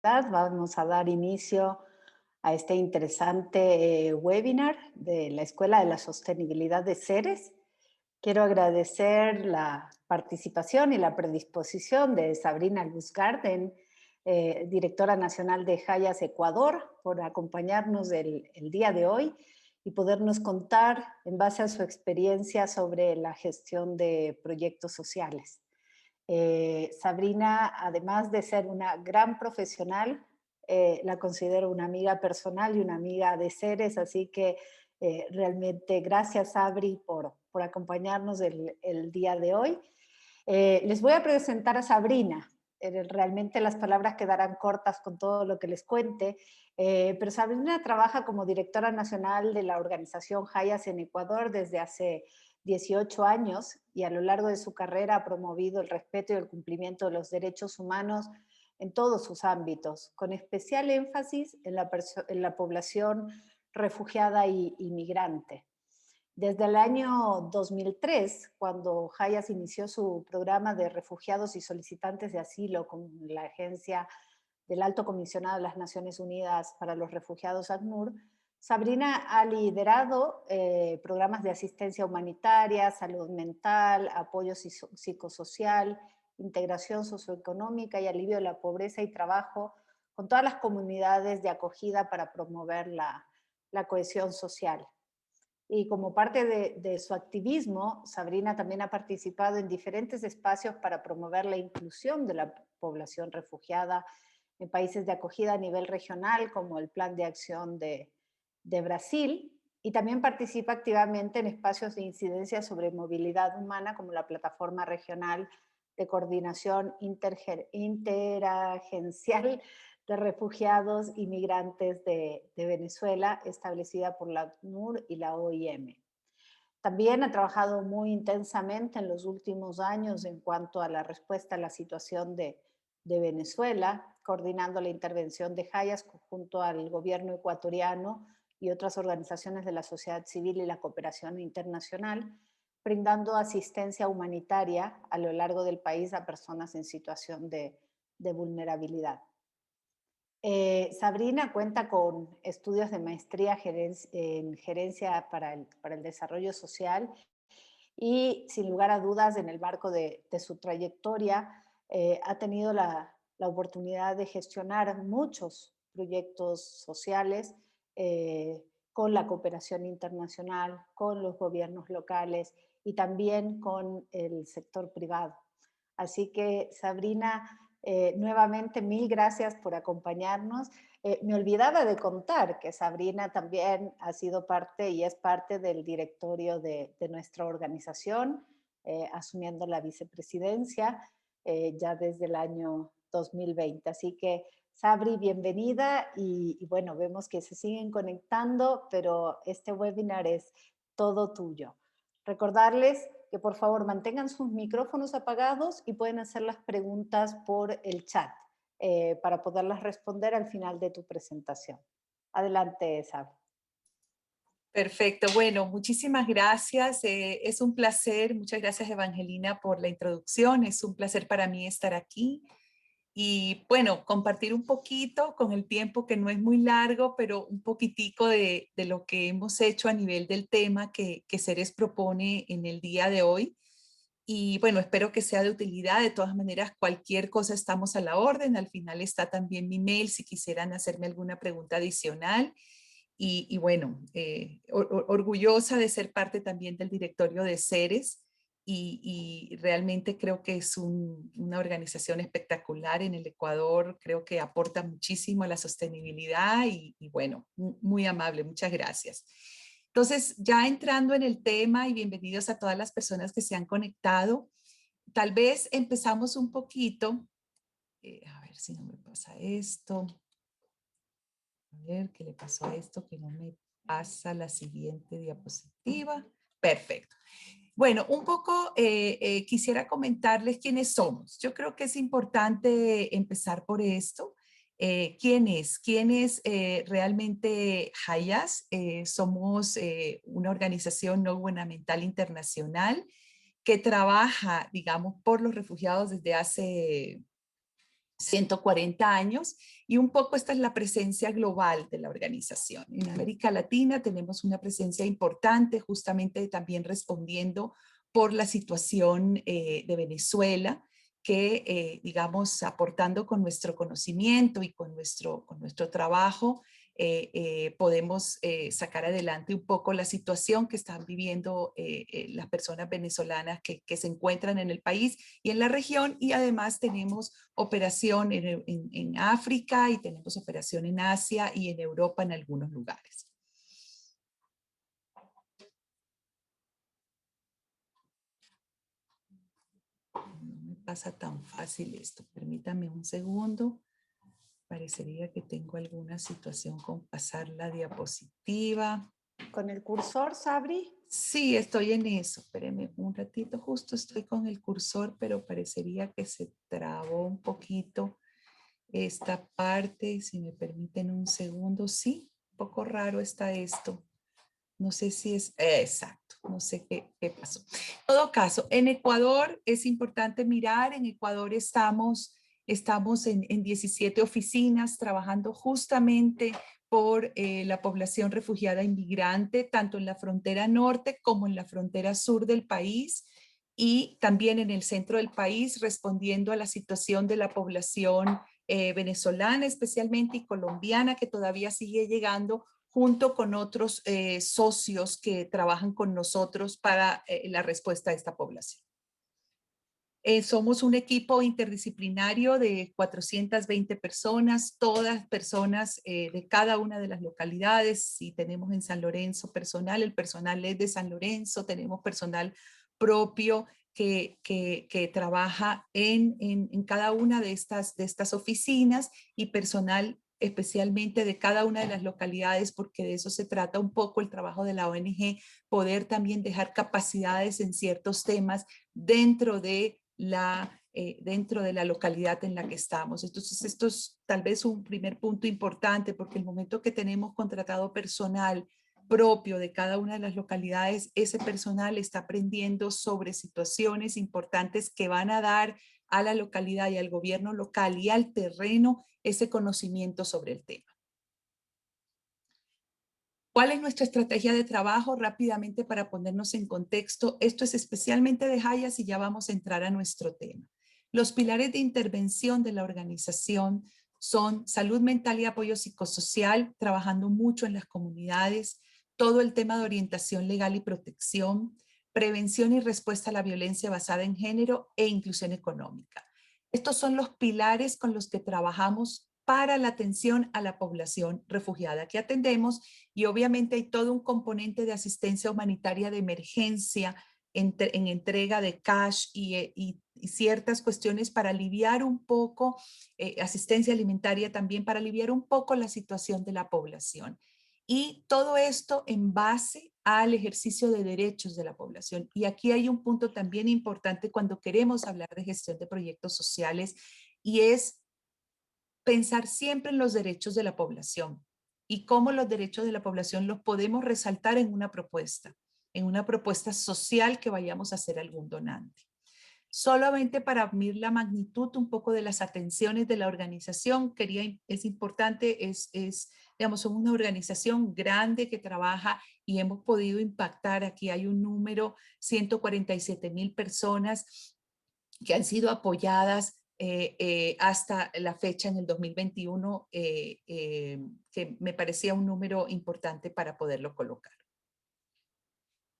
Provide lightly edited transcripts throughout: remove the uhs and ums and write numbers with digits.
Vamos a dar inicio a este interesante webinar de la Escuela de la Sostenibilidad de Ceres. Quiero agradecer la participación y la predisposición de Sabrina Luzgarden, directora nacional de Hayas Ecuador, por acompañarnos el día de hoy y podernos contar en base a su experiencia sobre la gestión de proyectos sociales. Sabrina, además de ser una gran profesional, la considero una amiga personal y una amiga de Ceres, así que realmente gracias, Sabri, por acompañarnos el día de hoy. Les voy a presentar a Sabrina. Realmente las palabras quedarán cortas con todo lo que les cuente, pero Sabrina trabaja como directora nacional de la organización Hayas en Ecuador desde hace 18 años y a lo largo de su carrera ha promovido el respeto y el cumplimiento de los derechos humanos en todos sus ámbitos, con especial énfasis en la población refugiada y migrante. Desde el año 2003, cuando Hayas inició su programa de refugiados y solicitantes de asilo con la Agencia del Alto Comisionado de las Naciones Unidas para los Refugiados, ACNUR, Sabrina ha liderado programas de asistencia humanitaria, salud mental, apoyo psicosocial, integración socioeconómica y alivio de la pobreza y trabajo con todas las comunidades de acogida para promover la cohesión social. Y como parte de su activismo, Sabrina también ha participado en diferentes espacios para promover la inclusión de la población refugiada en países de acogida a nivel regional, como el Plan de Acción de Brasil, y también participa activamente en espacios de incidencia sobre movilidad humana, como la Plataforma Regional de Coordinación Interagencial de Refugiados y Migrantes de Venezuela, establecida por la ACNUR y la OIM. También ha trabajado muy intensamente en los últimos años en cuanto a la respuesta a la situación de Venezuela, coordinando la intervención de Hayas junto al gobierno ecuatoriano y otras organizaciones de la sociedad civil y la cooperación internacional, brindando asistencia humanitaria a lo largo del país a personas en situación de vulnerabilidad. Sabrina cuenta con estudios de maestría en gerencia para el desarrollo social y sin lugar a dudas en el marco de su trayectoria ha tenido la oportunidad de gestionar muchos proyectos sociales con la cooperación internacional, con los gobiernos locales y también con el sector privado. Así que, Sabrina, nuevamente mil gracias por acompañarnos. Me olvidaba de contar que Sabrina también ha sido parte y es parte del directorio de nuestra organización, asumiendo la vicepresidencia ya desde el año 2020. Así que, Sabri, bienvenida y bueno, vemos que se siguen conectando, pero este webinar es todo tuyo. Recordarles que por favor mantengan sus micrófonos apagados y pueden hacer las preguntas por el chat para poderlas responder al final de tu presentación. Adelante, Sabri. Perfecto, bueno, muchísimas gracias. Es un placer, muchas gracias Evangelina por la introducción. Es un placer para mí estar aquí y bueno, compartir un poquito con el tiempo que no es muy largo, pero un poquitico de lo que hemos hecho a nivel del tema que Ceres propone en el día de hoy. Y bueno, espero que sea de utilidad. De todas maneras, cualquier cosa estamos a la orden. Al final está también mi mail si quisieran hacerme alguna pregunta adicional. Y bueno, orgullosa de ser parte también del directorio de Ceres y realmente creo que es una organización espectacular en el Ecuador, creo que aporta muchísimo a la sostenibilidad y bueno, muy amable, muchas gracias. Entonces, ya entrando en el tema y bienvenidos a todas las personas que se han conectado, tal vez empezamos un poquito, a ver si no me pasa esto. A ver, ¿qué le pasó a esto? Que no me pasa la siguiente diapositiva. Perfecto. Bueno, un poco quisiera comentarles quiénes somos. Yo creo que es importante empezar por esto. ¿Quién es? ¿Quién es realmente Hayas? Somos una organización no gubernamental internacional que trabaja, digamos, por los refugiados desde hace 140 años, y un poco esta es la presencia global de la organización. En América Latina tenemos una presencia importante, justamente también respondiendo por la situación de Venezuela, que, digamos, aportando con nuestro conocimiento y con nuestro trabajo, podemos sacar adelante un poco la situación que están viviendo las personas venezolanas que se encuentran en el país y en la región, y además tenemos operación en África y tenemos operación en Asia y en Europa en algunos lugares. No me pasa tan fácil esto, permítame un segundo. Parecería que tengo alguna situación con pasar la diapositiva. ¿Con el cursor, Sabri? Sí, estoy en eso. Espéreme un ratito, justo estoy con el cursor, pero parecería que se trabó un poquito esta parte. Si me permiten un segundo. Sí, un poco raro está esto. No sé si es exacto, no sé qué pasó. En todo caso, en Ecuador es importante mirar, en Ecuador estamos en 17 oficinas trabajando justamente por la población refugiada inmigrante, tanto en la frontera norte como en la frontera sur del país, y también en el centro del país, respondiendo a la situación de la población venezolana especialmente y colombiana, que todavía sigue llegando, junto con otros socios que trabajan con nosotros para la respuesta a esta población. Somos un equipo interdisciplinario de 420 personas, todas personas de cada una de las localidades. Y tenemos en San Lorenzo personal, el personal es de San Lorenzo, tenemos personal propio que trabaja en cada una de estas oficinas, y personal especialmente de cada una de las localidades, porque de eso se trata un poco el trabajo de la ONG, poder también dejar capacidades en ciertos temas dentro de dentro de la localidad en la que estamos. Entonces, esto es tal vez un primer punto importante, porque el momento que tenemos contratado personal propio de cada una de las localidades, ese personal está aprendiendo sobre situaciones importantes que van a dar a la localidad y al gobierno local y al terreno ese conocimiento sobre el tema. ¿Cuál es nuestra estrategia de trabajo? Rápidamente, para ponernos en contexto, esto es especialmente de Hayas y ya vamos a entrar a nuestro tema. Los pilares de intervención de la organización son salud mental y apoyo psicosocial, trabajando mucho en las comunidades, todo el tema de orientación legal y protección, prevención y respuesta a la violencia basada en género e inclusión económica. Estos son los pilares con los que trabajamos para la atención a la población refugiada que atendemos, y obviamente hay todo un componente de asistencia humanitaria de emergencia en entrega de cash y ciertas cuestiones para aliviar un poco, asistencia alimentaria también para aliviar un poco la situación de la población. Y todo esto en base al ejercicio de derechos de la población. Y aquí hay un punto también importante cuando queremos hablar de gestión de proyectos sociales, y es pensar siempre en los derechos de la población y cómo los derechos de la población los podemos resaltar en una propuesta social que vayamos a hacer algún donante. Solamente para medir la magnitud un poco de las atenciones de la organización, es importante, digamos, somos una organización grande que trabaja y hemos podido impactar, aquí hay un número, 147,000 personas que han sido apoyadas hasta la fecha en el 2021, que me parecía un número importante para poderlo colocar.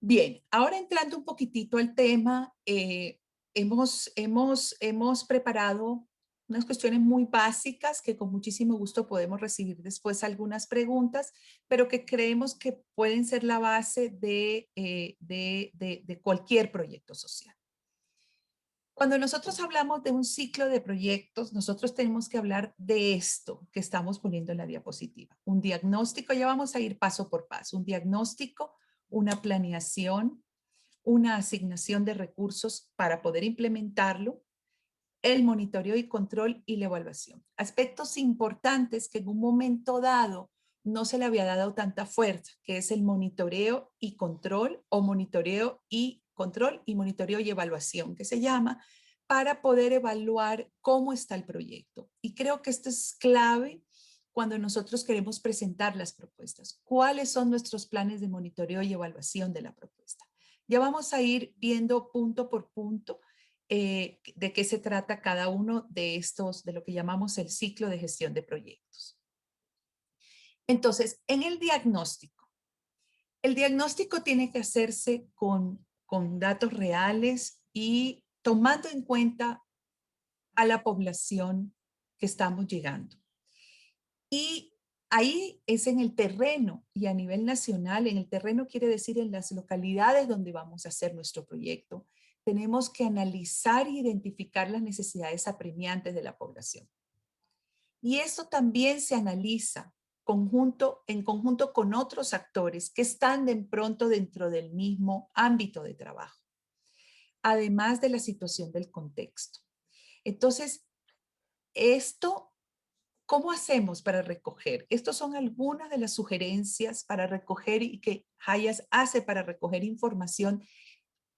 Bien, ahora entrando un poquitito al tema, hemos preparado unas cuestiones muy básicas que con muchísimo gusto podemos recibir después algunas preguntas, pero que creemos que pueden ser la base de cualquier proyecto social. Cuando nosotros hablamos de un ciclo de proyectos, nosotros tenemos que hablar de esto que estamos poniendo en la diapositiva. Un diagnóstico, ya vamos a ir paso por paso. Un diagnóstico, una planeación, una asignación de recursos para poder implementarlo, el monitoreo y control y la evaluación. Aspectos importantes que en un momento dado no se le había dado tanta fuerza, que es el monitoreo y control, o monitoreo y control y monitoreo y evaluación, que se llama, para poder evaluar cómo está el proyecto. Y creo que esto es clave cuando nosotros queremos presentar las propuestas. ¿Cuáles son nuestros planes de monitoreo y evaluación de la propuesta? Ya vamos a ir viendo punto por punto de qué se trata cada uno de estos, de lo que llamamos el ciclo de gestión de proyectos. Entonces, en el diagnóstico tiene que hacerse con datos reales y tomando en cuenta a la población que estamos llegando. Y ahí es en el terreno y a nivel nacional. En el terreno quiere decir en las localidades donde vamos a hacer nuestro proyecto. Tenemos que analizar e identificar las necesidades apremiantes de la población. Y eso también se analiza en conjunto con otros actores que están de pronto dentro del mismo ámbito de trabajo, además de la situación del contexto. Entonces, esto, ¿cómo hacemos para recoger? Estas son algunas de las sugerencias para recoger y que Hayas hace para recoger información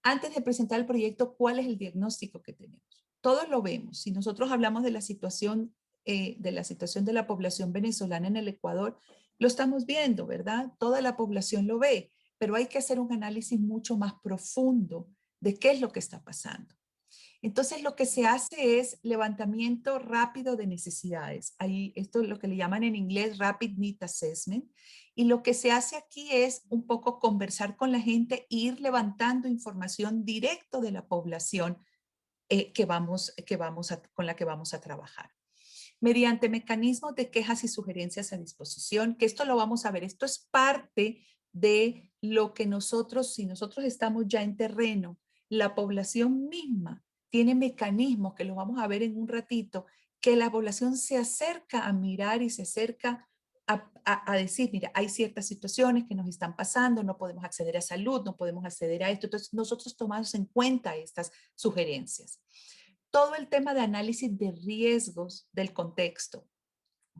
antes de presentar el proyecto. ¿Cuál es el diagnóstico que tenemos? Todos lo vemos. Si nosotros hablamos de la situación de la población venezolana en el Ecuador, lo estamos viendo, ¿verdad? Toda la población lo ve, pero hay que hacer un análisis mucho más profundo de qué es lo que está pasando. Entonces, lo que se hace es levantamiento rápido de necesidades. Ahí, esto es lo que le llaman en inglés Rapid Need Assessment. Y lo que se hace aquí es un poco conversar con la gente e ir levantando información directo de la población con la que vamos a trabajar. Mediante mecanismos de quejas y sugerencias a disposición, que esto lo vamos a ver. Esto es parte de lo que nosotros, si nosotros estamos ya en terreno, la población misma tiene mecanismos, que los vamos a ver en un ratito, que la población se acerca a mirar y se acerca a decir, mira, hay ciertas situaciones que nos están pasando, no podemos acceder a salud, no podemos acceder a esto. Entonces, nosotros tomamos en cuenta estas sugerencias. Todo el tema de análisis de riesgos del contexto.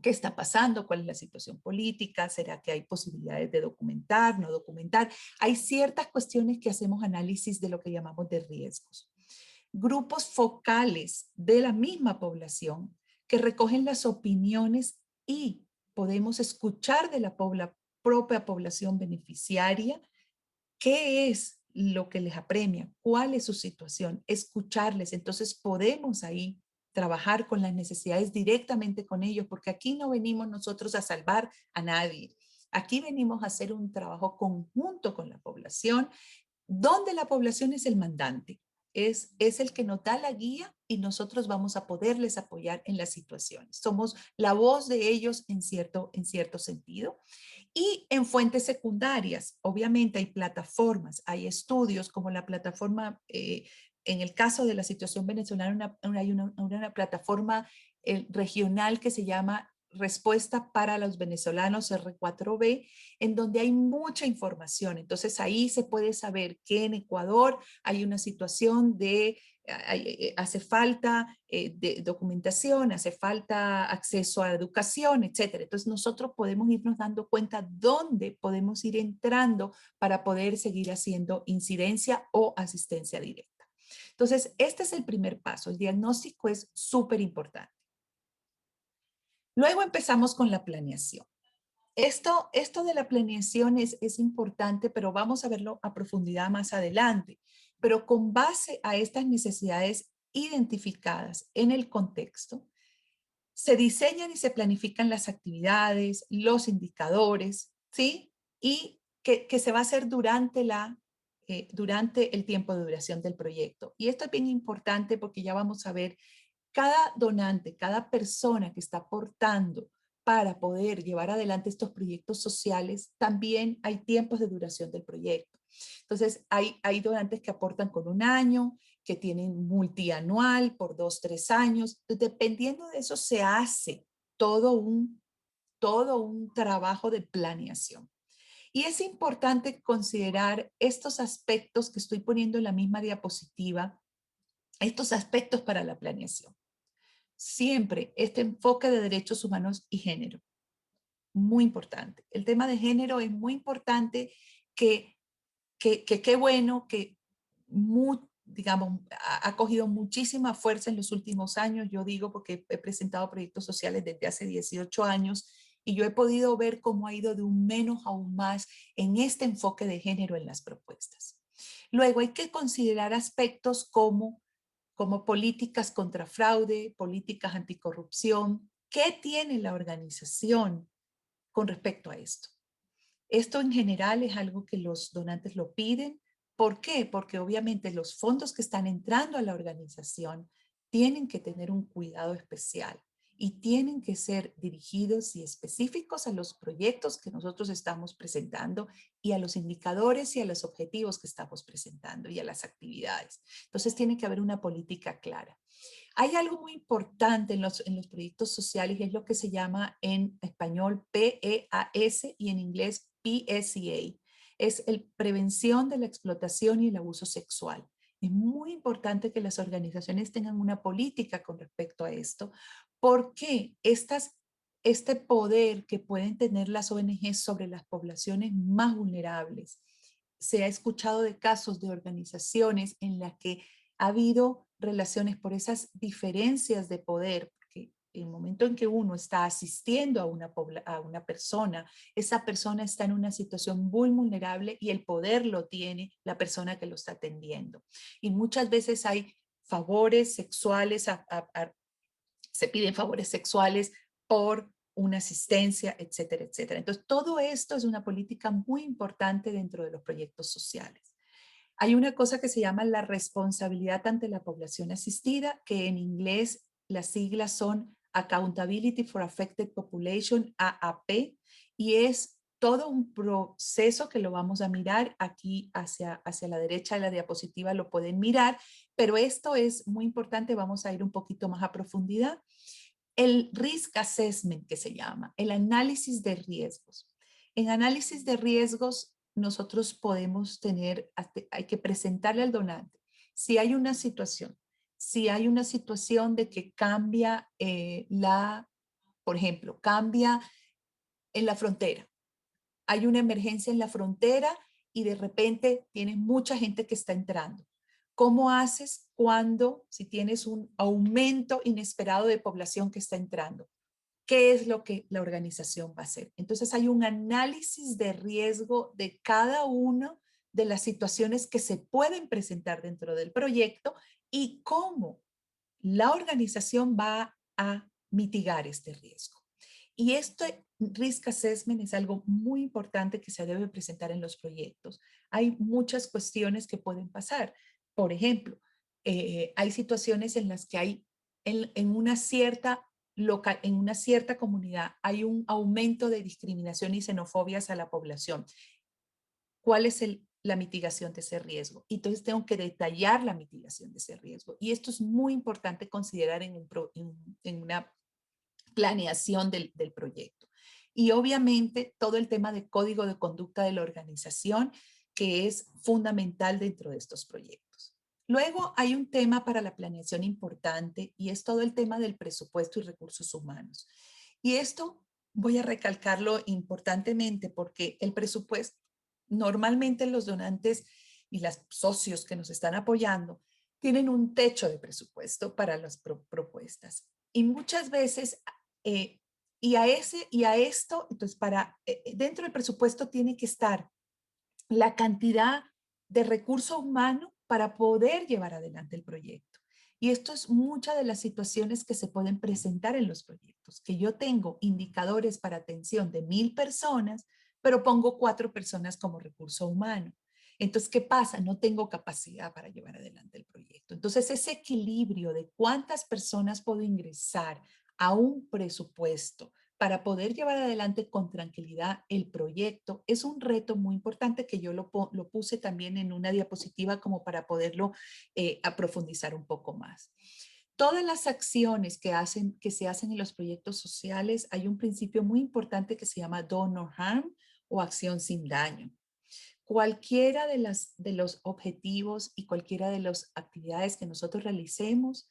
¿Qué está pasando? ¿Cuál es la situación política? ¿Será que hay posibilidades de documentar, no documentar? Hay ciertas cuestiones que hacemos análisis de lo que llamamos de riesgos. Grupos focales de la misma población que recogen las opiniones y podemos escuchar de la propia población beneficiaria qué es lo que les apremia, cuál es su situación, escucharles. Entonces podemos ahí trabajar con las necesidades directamente con ellos, porque aquí no venimos nosotros a salvar a nadie. Aquí venimos a hacer un trabajo conjunto con la población, donde la población es el mandante, es el que nos da la guía y nosotros vamos a poderles apoyar en las situaciones. Somos la voz de ellos en cierto sentido. Y en fuentes secundarias, obviamente hay plataformas, hay estudios como la plataforma, en el caso de la situación venezolana, hay una plataforma regional que se llama Respuesta para los Venezolanos, R4B, en donde hay mucha información. Entonces ahí se puede saber que en Ecuador hay una situación de hace falta de documentación, hace falta acceso a educación, etcétera. Entonces nosotros podemos irnos dando cuenta dónde podemos ir entrando para poder seguir haciendo incidencia o asistencia directa. Entonces, este es el primer paso. El diagnóstico es súper importante. Luego empezamos con la planeación. Esto de la planeación es importante, pero vamos a verlo a profundidad más adelante. Pero con base a estas necesidades identificadas en el contexto, se diseñan y se planifican las actividades, los indicadores, ¿sí? Y que se va a hacer durante el tiempo de duración del proyecto. Y esto es bien importante porque ya vamos a ver cada donante, cada persona que está aportando para poder llevar adelante estos proyectos sociales, también hay tiempos de duración del proyecto. Entonces, hay donantes que aportan con un año, que tienen multianual por 2, 3 años. Entonces, dependiendo de eso, se hace todo un trabajo de planeación. Y es importante considerar estos aspectos que estoy poniendo en la misma diapositiva, estos aspectos para la planeación. Siempre este enfoque de derechos humanos y género. Muy importante. El tema de género es muy importante, que qué bueno que digamos, ha cogido muchísima fuerza en los últimos años. Yo digo porque he presentado proyectos sociales desde hace 18 años y yo he podido ver cómo ha ido de un menos a un más en este enfoque de género en las propuestas. Luego hay que considerar aspectos como políticas contra fraude, políticas anticorrupción. ¿Qué tiene la organización con respecto a esto? Esto en general es algo que los donantes lo piden. ¿Por qué? Porque obviamente los fondos que están entrando a la organización tienen que tener un cuidado especial y tienen que ser dirigidos y específicos a los proyectos que nosotros estamos presentando y a los indicadores y a los objetivos que estamos presentando y a las actividades. Entonces tiene que haber una política clara. Hay algo muy importante en los proyectos sociales y es lo que se llama en español PEAS y en inglés PSEA. Es el prevención de la explotación y el abuso sexual. Es muy importante que las organizaciones tengan una política con respecto a esto, porque este poder que pueden tener las ONGs sobre las poblaciones más vulnerables, se ha escuchado de casos de organizaciones en las que ha habido relaciones por esas diferencias de poder, porque el momento en que uno está asistiendo a una persona, esa persona está en una situación muy vulnerable y el poder lo tiene la persona que lo está atendiendo. Y muchas veces hay favores sexuales, se piden favores sexuales por una asistencia, etcétera, etcétera. Entonces, todo esto es una política muy importante dentro de los proyectos sociales. Hay una cosa que se llama la responsabilidad ante la población asistida, que en inglés las siglas son Accountability for Affected Population, AAP, y es todo un proceso que lo vamos a mirar aquí hacia la derecha de la diapositiva, lo pueden mirar, pero esto es muy importante, vamos a ir un poquito más a profundidad. El risk assessment, que se llama, el análisis de riesgos. En análisis de riesgos, nosotros podemos tener, hay que presentarle al donante si hay una situación, de que cambia por ejemplo, cambia en la frontera. Hay una emergencia en la frontera y de repente tienes mucha gente que está entrando. ¿Cómo haces si tienes un aumento inesperado de población que está entrando? ¿Qué es lo que la organización va a hacer? Entonces hay un análisis de riesgo de cada una de las situaciones que se pueden presentar dentro del proyecto y cómo la organización va a mitigar este riesgo. Y este risk assessment es algo muy importante que se debe presentar en los proyectos. Hay muchas cuestiones que pueden pasar. Por ejemplo, hay situaciones en las que hay en una cierta en una cierta comunidad hay un aumento de discriminación y xenofobia hacia la población. ¿Cuál es la mitigación de ese riesgo? Y entonces tengo que detallar la mitigación de ese riesgo. Y esto es muy importante considerar en una planeación del proyecto. Y obviamente todo el tema de código de conducta de la organización, que es fundamental dentro de estos proyectos. Luego hay un tema para la planeación importante y es todo el tema del presupuesto y recursos humanos. Y esto voy a recalcarlo importantemente porque el presupuesto, normalmente los donantes y los socios que nos están apoyando tienen un techo de presupuesto para las propuestas. Y muchas veces eh, y a esto, entonces dentro del presupuesto tiene que estar la cantidad de recurso humano para poder llevar adelante el proyecto. Y esto es muchas de las situaciones que se pueden presentar en los proyectos, que yo tengo indicadores para atención de 1000 personas, pero pongo 4 personas como recurso humano. Entonces, ¿qué pasa? No tengo capacidad para llevar adelante el proyecto. Entonces, ese equilibrio de cuántas personas puedo ingresar a un presupuesto para poder llevar adelante con tranquilidad el proyecto es un reto muy importante que yo lo puse también en una diapositiva como para poderlo profundizar un poco más. Todas las acciones que se hacen en los proyectos sociales, hay un principio muy importante que se llama do no harm o acción sin daño. Cualquiera de los objetivos y cualquiera de las actividades que nosotros realicemos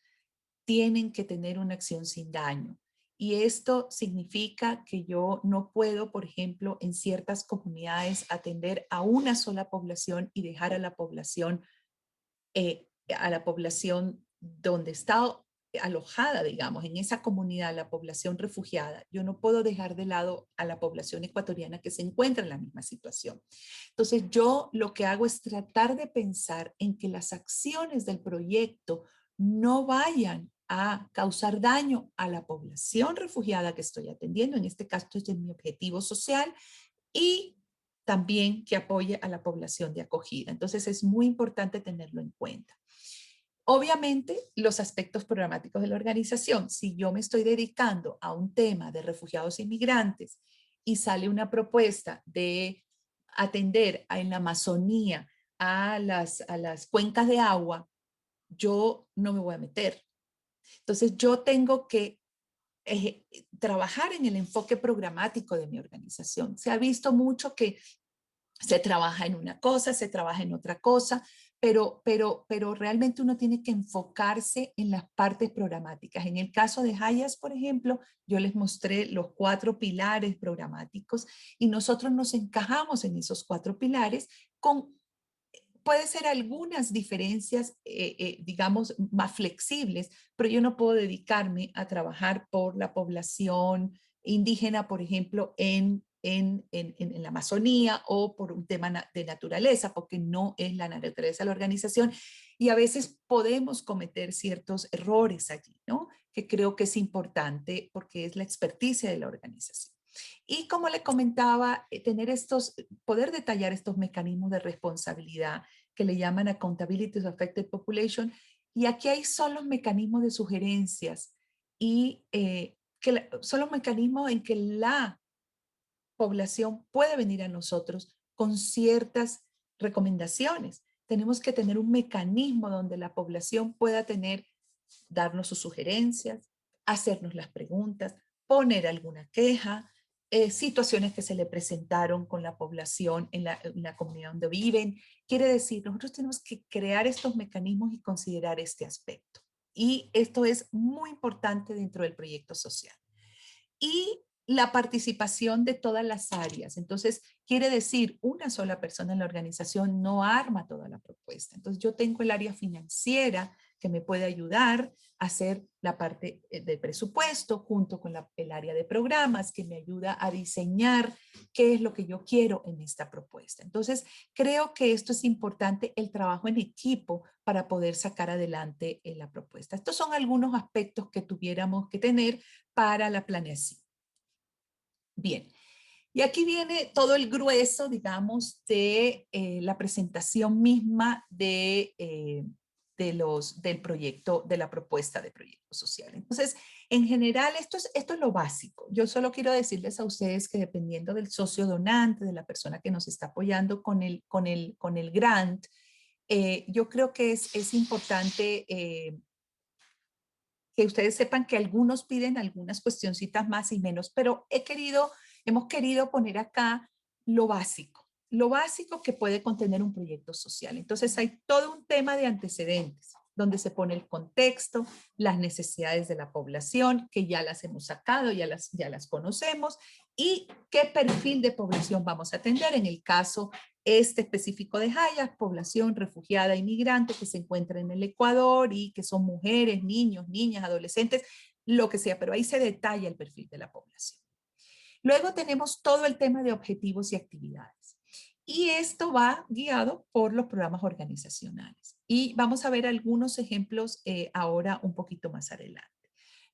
tienen que tener una acción sin daño. Y esto significa que yo no puedo, por ejemplo, en ciertas comunidades atender a una sola población y dejar a la población a la población donde está alojada, digamos, en esa comunidad, la población refugiada. Yo no puedo dejar de lado a la población ecuatoriana que se encuentra en la misma situación. Entonces, yo lo que hago es tratar de pensar en que las acciones del proyecto no vayan a causar daño a la población refugiada que estoy atendiendo. En este caso, este es mi objetivo social, y también que apoye a la población de acogida. Entonces, es muy importante tenerlo en cuenta. Obviamente, los aspectos programáticos de la organización. Si yo me estoy dedicando a un tema de refugiados e inmigrantes y sale una propuesta de atender en la Amazonía a las cuencas de agua, yo no me voy a meter. Entonces, yo tengo que trabajar en el enfoque programático de mi organización. Se ha visto mucho que se trabaja en una cosa, se trabaja en otra cosa, pero realmente uno tiene que enfocarse en las partes programáticas. En el caso de Hayas, por ejemplo, yo les mostré los 4 pilares programáticos y nosotros nos encajamos en esos 4 pilares con, puede ser algunas diferencias, digamos, más flexibles, pero yo no puedo dedicarme a trabajar por la población indígena, por ejemplo, en la Amazonía, o por un tema de naturaleza, porque no es la naturaleza de la organización. Y a veces podemos cometer ciertos errores allí, ¿no? Que creo que es importante porque es la experticia de la organización. Y como le comentaba, poder detallar estos mecanismos de responsabilidad que le llaman Accountability of Affected Population. Y aquí son los mecanismos de sugerencias y son los mecanismos en que la población puede venir a nosotros con ciertas recomendaciones. Tenemos que tener un mecanismo donde la población pueda darnos sus sugerencias, hacernos las preguntas, poner alguna queja, situaciones que se le presentaron con la población en la comunidad donde viven. Quiere decir, nosotros tenemos que crear estos mecanismos y considerar este aspecto. Y esto es muy importante dentro del proyecto social. Y la participación de todas las áreas. Entonces, quiere decir, una sola persona en la organización no arma toda la propuesta. Entonces, yo tengo el área financiera que me puede ayudar a hacer la parte del presupuesto, junto con el área de programas, que me ayuda a diseñar qué es lo que yo quiero en esta propuesta. Entonces, creo que esto es importante, el trabajo en equipo, para poder sacar adelante la propuesta. Estos son algunos aspectos que tuviéramos que tener para la planeación. Bien, y aquí viene todo el grueso, digamos, de la presentación misma del proyecto, de la propuesta de proyecto social. Entonces, en general, esto es lo básico. Yo solo quiero decirles a ustedes que dependiendo del socio donante, de la persona que nos está apoyando con el grant, yo creo que es importante que ustedes sepan que algunos piden algunas cuestioncitas más y menos, pero hemos querido poner acá lo básico que puede contener un proyecto social. Entonces hay todo un tema de antecedentes, donde se pone el contexto, las necesidades de la población, que ya las hemos sacado, ya las conocemos, y qué perfil de población vamos a atender. En el caso específico de Hayas, población refugiada inmigrante que se encuentra en el Ecuador y que son mujeres, niños, niñas, adolescentes, lo que sea, pero ahí se detalla el perfil de la población. Luego tenemos todo el tema de objetivos y actividades. Y esto va guiado por los programas organizacionales. Y vamos a ver algunos ejemplos ahora un poquito más adelante.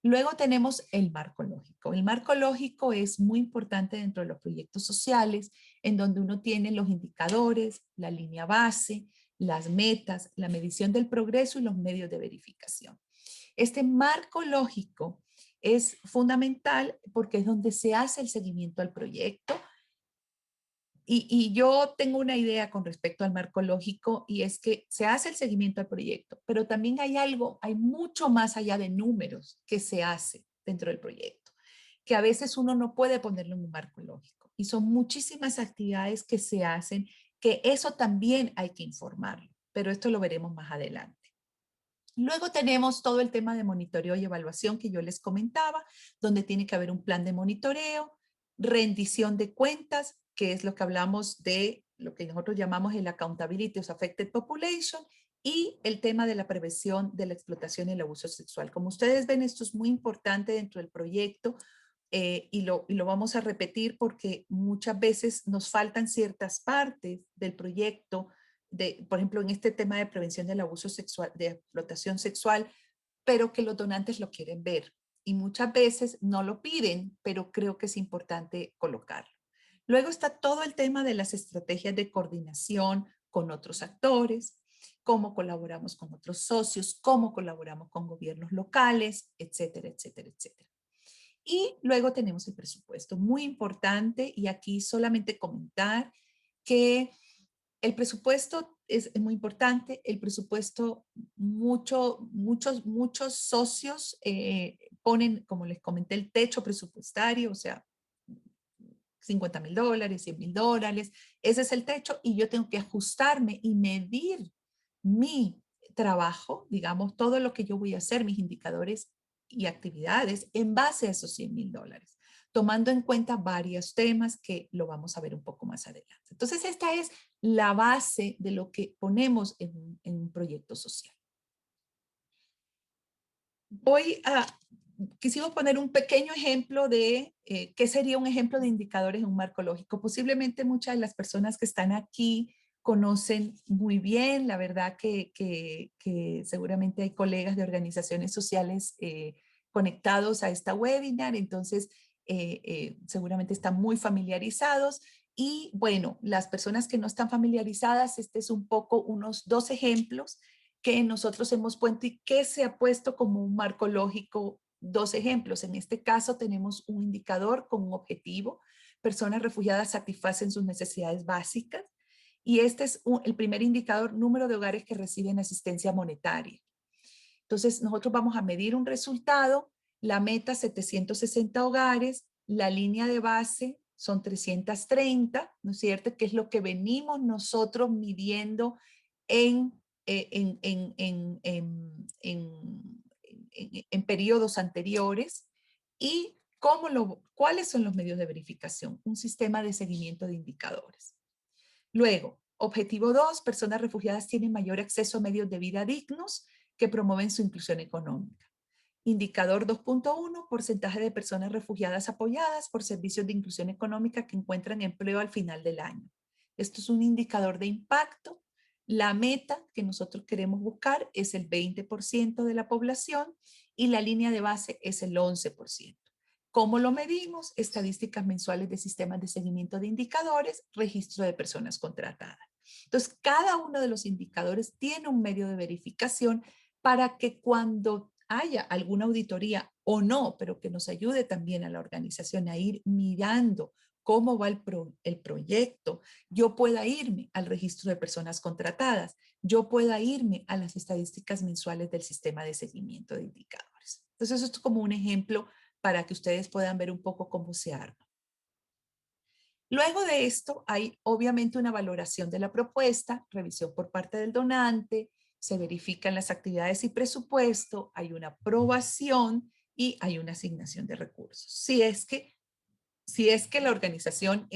Luego tenemos el marco lógico. El marco lógico es muy importante dentro de los proyectos sociales, en donde uno tiene los indicadores, la línea base, las metas, la medición del progreso y los medios de verificación. Este marco lógico es fundamental porque es donde se hace el seguimiento al proyecto. Y yo tengo una idea con respecto al marco lógico, y es que se hace el seguimiento al proyecto, pero también hay mucho más allá de números que se hace dentro del proyecto, que a veces uno no puede ponerlo en un marco lógico. Y son muchísimas actividades que se hacen, que eso también hay que informarlo, pero esto lo veremos más adelante. Luego tenemos todo el tema de monitoreo y evaluación que yo les comentaba, donde tiene que haber un plan de monitoreo, rendición de cuentas, que es lo que hablamos de lo que nosotros llamamos el Accountability of Affected Population, y el tema de la prevención de la explotación y el abuso sexual. Como ustedes ven, esto es muy importante dentro del proyecto y lo vamos a repetir porque muchas veces nos faltan ciertas partes del proyecto, por ejemplo, en este tema de prevención del abuso sexual, de explotación sexual, pero que los donantes lo quieren ver. Y muchas veces no lo piden, pero creo que es importante colocarlo. Luego está todo el tema de las estrategias de coordinación con otros actores, cómo colaboramos con otros socios, cómo colaboramos con gobiernos locales, etcétera, etcétera, etcétera. Y luego tenemos el presupuesto, muy importante, y aquí solamente comentar que el presupuesto es muy importante. El presupuesto, muchos socios ponen, como les comenté, el techo presupuestario, o sea, $50,000, $100,000, ese es el techo y yo tengo que ajustarme y medir mi trabajo, digamos, todo lo que yo voy a hacer, mis indicadores y actividades en base a esos $100,000, tomando en cuenta varios temas que lo vamos a ver un poco más adelante. Entonces, esta es la base de lo que ponemos en un proyecto social. Quisimos poner un pequeño ejemplo de qué sería un ejemplo de indicadores en un marco lógico. Posiblemente muchas de las personas que están aquí conocen muy bien, la verdad que seguramente hay colegas de organizaciones sociales conectados a esta webinar, entonces seguramente están muy familiarizados. Y bueno, las personas que no están familiarizadas, este es un poco unos 2 ejemplos que nosotros hemos puesto y que se ha puesto como un marco lógico. 2 ejemplos. En este caso tenemos un indicador con un objetivo. Personas refugiadas satisfacen sus necesidades básicas. Y este es el primer indicador, número de hogares que reciben asistencia monetaria. Entonces, nosotros vamos a medir un resultado, la meta 760 hogares, la línea de base son 330, ¿no es cierto? Que es lo que venimos nosotros midiendo en en periodos anteriores y cuáles son los medios de verificación, un sistema de seguimiento de indicadores. Luego, objetivo 2, personas refugiadas tienen mayor acceso a medios de vida dignos que promueven su inclusión económica. Indicador 2.1, porcentaje de personas refugiadas apoyadas por servicios de inclusión económica que encuentran empleo al final del año. Esto es un indicador de impacto. La meta que nosotros queremos buscar es el 20% de la población y la línea de base es el 11%. ¿Cómo lo medimos? Estadísticas mensuales de sistemas de seguimiento de indicadores, registro de personas contratadas. Entonces, cada uno de los indicadores tiene un medio de verificación para que cuando haya alguna auditoría o no, pero que nos ayude también a la organización a ir mirando cómo va el proyecto, yo pueda irme al registro de personas contratadas, yo pueda irme a las estadísticas mensuales del sistema de seguimiento de indicadores. Entonces, esto es como un ejemplo para que ustedes puedan ver un poco cómo se arma. Luego de esto, hay obviamente una valoración de la propuesta, revisión por parte del donante, se verifican las actividades y presupuesto, hay una aprobación y hay una asignación de recursos. Si es que la organización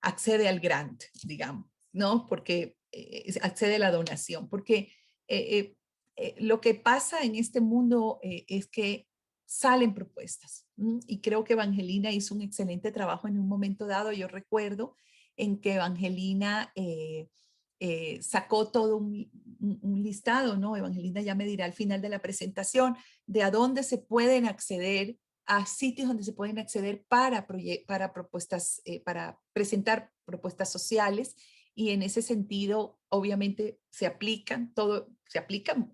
accede al grant, digamos, ¿no? Porque accede a la donación, porque lo que pasa en este mundo es que salen propuestas. Y creo que Evangelina hizo un excelente trabajo en un momento dado. Yo recuerdo en que Evangelina sacó todo un listado, ¿no? Evangelina ya me dirá al final de la presentación de a dónde se pueden acceder, a sitios donde se pueden acceder para propuestas, para presentar propuestas sociales. Y en ese sentido, obviamente,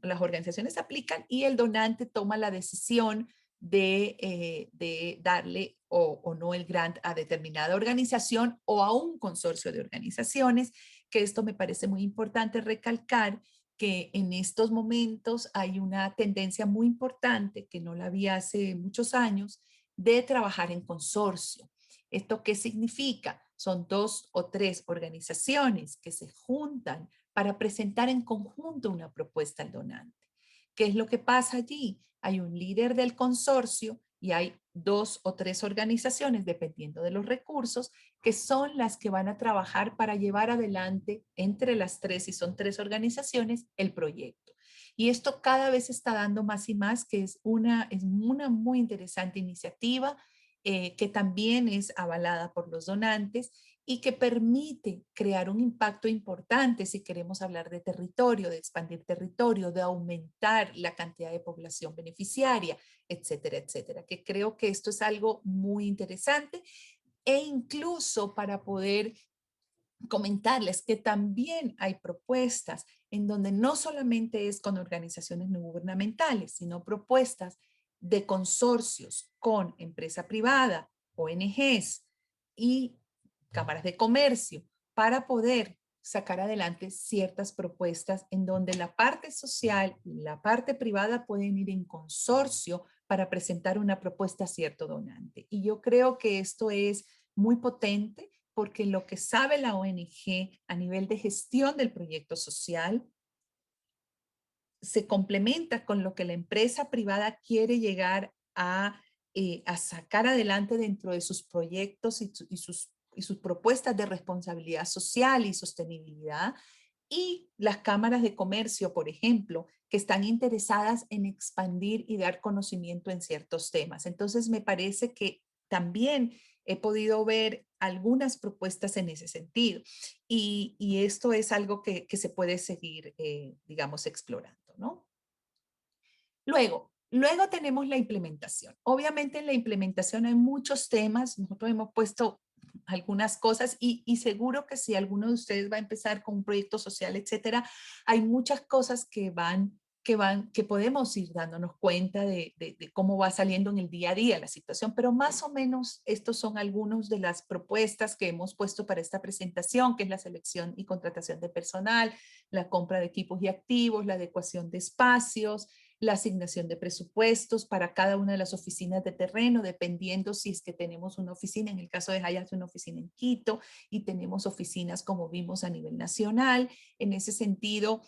las organizaciones aplican y el donante toma la decisión de darle o no el grant a determinada organización o a un consorcio de organizaciones, que esto me parece muy importante recalcar que en estos momentos hay una tendencia muy importante, que no la había hace muchos años, de trabajar en consorcio. ¿Esto qué significa? Son 2 o 3 organizaciones que se juntan para presentar en conjunto una propuesta al donante. ¿Qué es lo que pasa allí? Hay un líder del consorcio y hay 2 o 3 organizaciones, dependiendo de los recursos, que son las que van a trabajar para llevar adelante entre las 3, si son 3 organizaciones, el proyecto. Y esto cada vez está dando más y más, que es una muy interesante iniciativa que también es avalada por los donantes y que permite crear un impacto importante si queremos hablar de territorio, de expandir territorio, de aumentar la cantidad de población beneficiaria, etcétera, etcétera. Que creo que esto es algo muy interesante e incluso para poder comentarles que también hay propuestas en donde no solamente es con organizaciones no gubernamentales, sino propuestas de consorcios con empresa privada, ONGs y cámaras de comercio para poder sacar adelante ciertas propuestas en donde la parte social y la parte privada pueden ir en consorcio para presentar una propuesta a cierto donante. Y yo creo que esto es muy potente porque lo que sabe la ONG a nivel de gestión del proyecto social se complementa con lo que la empresa privada quiere llegar a sacar adelante dentro de sus proyectos y sus propuestas de responsabilidad social y sostenibilidad. Y las cámaras de comercio, por ejemplo, que están interesadas en expandir y dar conocimiento en ciertos temas. Entonces, me parece que también he podido ver algunas propuestas en ese sentido. Y esto es algo que se puede seguir, digamos, explorando, ¿no? Luego tenemos la implementación. Obviamente en la implementación hay muchos temas. Nosotros hemos puesto algunas cosas y seguro que si alguno de ustedes va a empezar con un proyecto social, etcétera, hay muchas cosas que podemos ir dándonos cuenta de cómo va saliendo en el día a día la situación, pero más o menos estos son algunos de las propuestas que hemos puesto para esta presentación, que es la selección y contratación de personal, la compra de equipos y activos, la adecuación de espacios, la asignación de presupuestos para cada una de las oficinas de terreno, dependiendo si es que tenemos una oficina, en el caso de Hayat, una oficina en Quito, y tenemos oficinas, como vimos, a nivel nacional. En ese sentido,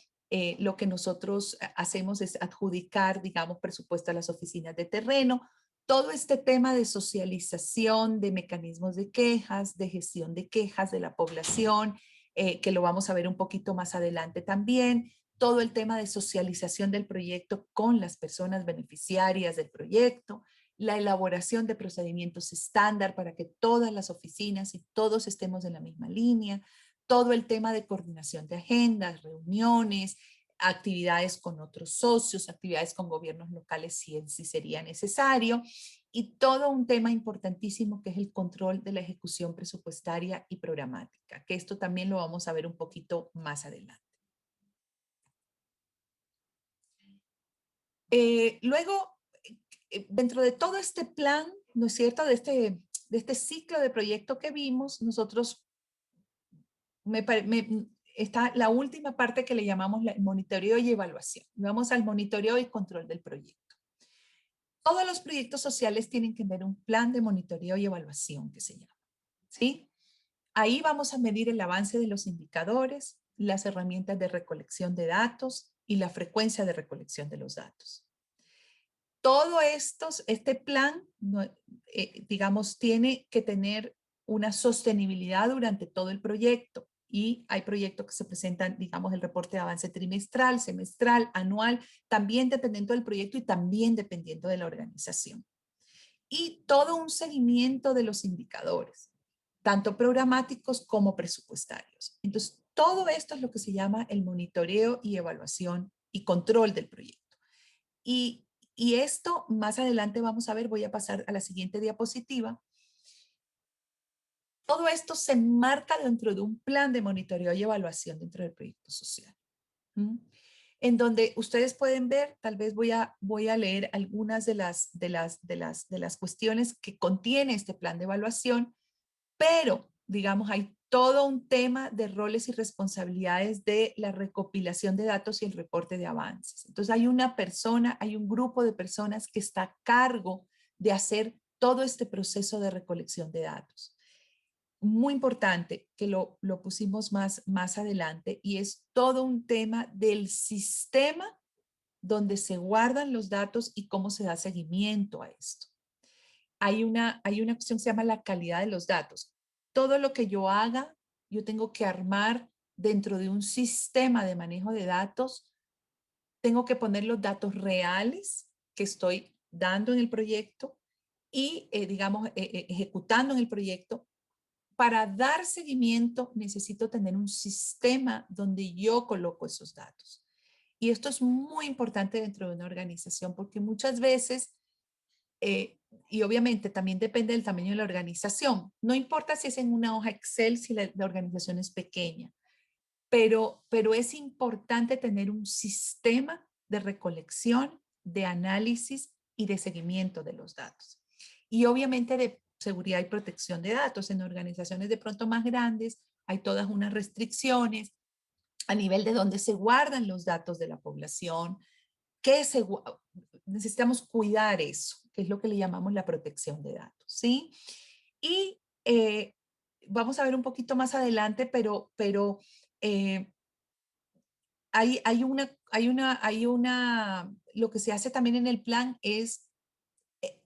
lo que nosotros hacemos es adjudicar, digamos, presupuesto a las oficinas de terreno. Todo este tema de socialización, de mecanismos de quejas, de gestión de quejas de la población, que lo vamos a ver un poquito más adelante también, todo el tema de socialización del proyecto con las personas beneficiarias del proyecto, la elaboración de procedimientos estándar para que todas las oficinas y todos estemos en la misma línea, todo el tema de coordinación de agendas, reuniones, actividades con otros socios, actividades con gobiernos locales si sería necesario, y todo un tema importantísimo que es el control de la ejecución presupuestaria y programática, que esto también lo vamos a ver un poquito más adelante. Luego, dentro de todo este plan, ¿no es cierto?, de este ciclo de proyecto que vimos, nosotros, está la última parte que le llamamos el monitoreo y evaluación. Vamos al monitoreo y control del proyecto. Todos los proyectos sociales tienen que tener un plan de monitoreo y evaluación que se llama, ¿sí? Ahí vamos a medir el avance de los indicadores, las herramientas de recolección de datos y la frecuencia de recolección de los datos. Todo este plan, digamos, tiene que tener una sostenibilidad durante todo el proyecto. Y hay proyectos que se presentan, digamos, el reporte de avance trimestral, semestral, anual, también dependiendo del proyecto y también dependiendo de la organización. Y todo un seguimiento de los indicadores, tanto programáticos como presupuestarios. Entonces, todo esto es lo que se llama el monitoreo y evaluación y control del proyecto. Y esto más adelante vamos a ver, voy a pasar a la siguiente diapositiva. Todo esto se enmarca dentro de un plan de monitoreo y evaluación dentro del proyecto social. En donde ustedes pueden ver, tal vez voy a leer algunas de las cuestiones que contiene este plan de evaluación, pero, digamos, hay todo un tema de roles y responsabilidades de la recopilación de datos y el reporte de avances. Entonces, hay un grupo de personas que está a cargo de hacer todo este proceso de recolección de datos. Muy importante que lo pusimos más adelante, y es todo un tema del sistema donde se guardan los datos y cómo se da seguimiento a esto. hay una cuestión que se llama la calidad de los datos. Todo lo que yo haga, yo tengo que armar dentro de un sistema de manejo de datos. Tengo que poner los datos reales que estoy dando en el proyecto y, digamos, ejecutando en el proyecto. Para dar seguimiento necesito tener un sistema donde yo coloco esos datos. Y esto es muy importante dentro de una organización porque muchas veces, y obviamente también depende del tamaño de la organización, no importa si es en una hoja Excel, si la organización es pequeña, pero es importante tener un sistema de recolección, de análisis y de seguimiento de los datos. Y obviamente de seguridad y protección de datos. En organizaciones de pronto más grandes hay todas unas restricciones a nivel de dónde se guardan los datos de la población, que necesitamos cuidar eso, que es lo que le llamamos la protección de datos, ¿sí? Y vamos a ver un poquito más adelante, pero eh, lo que se hace también en el plan es,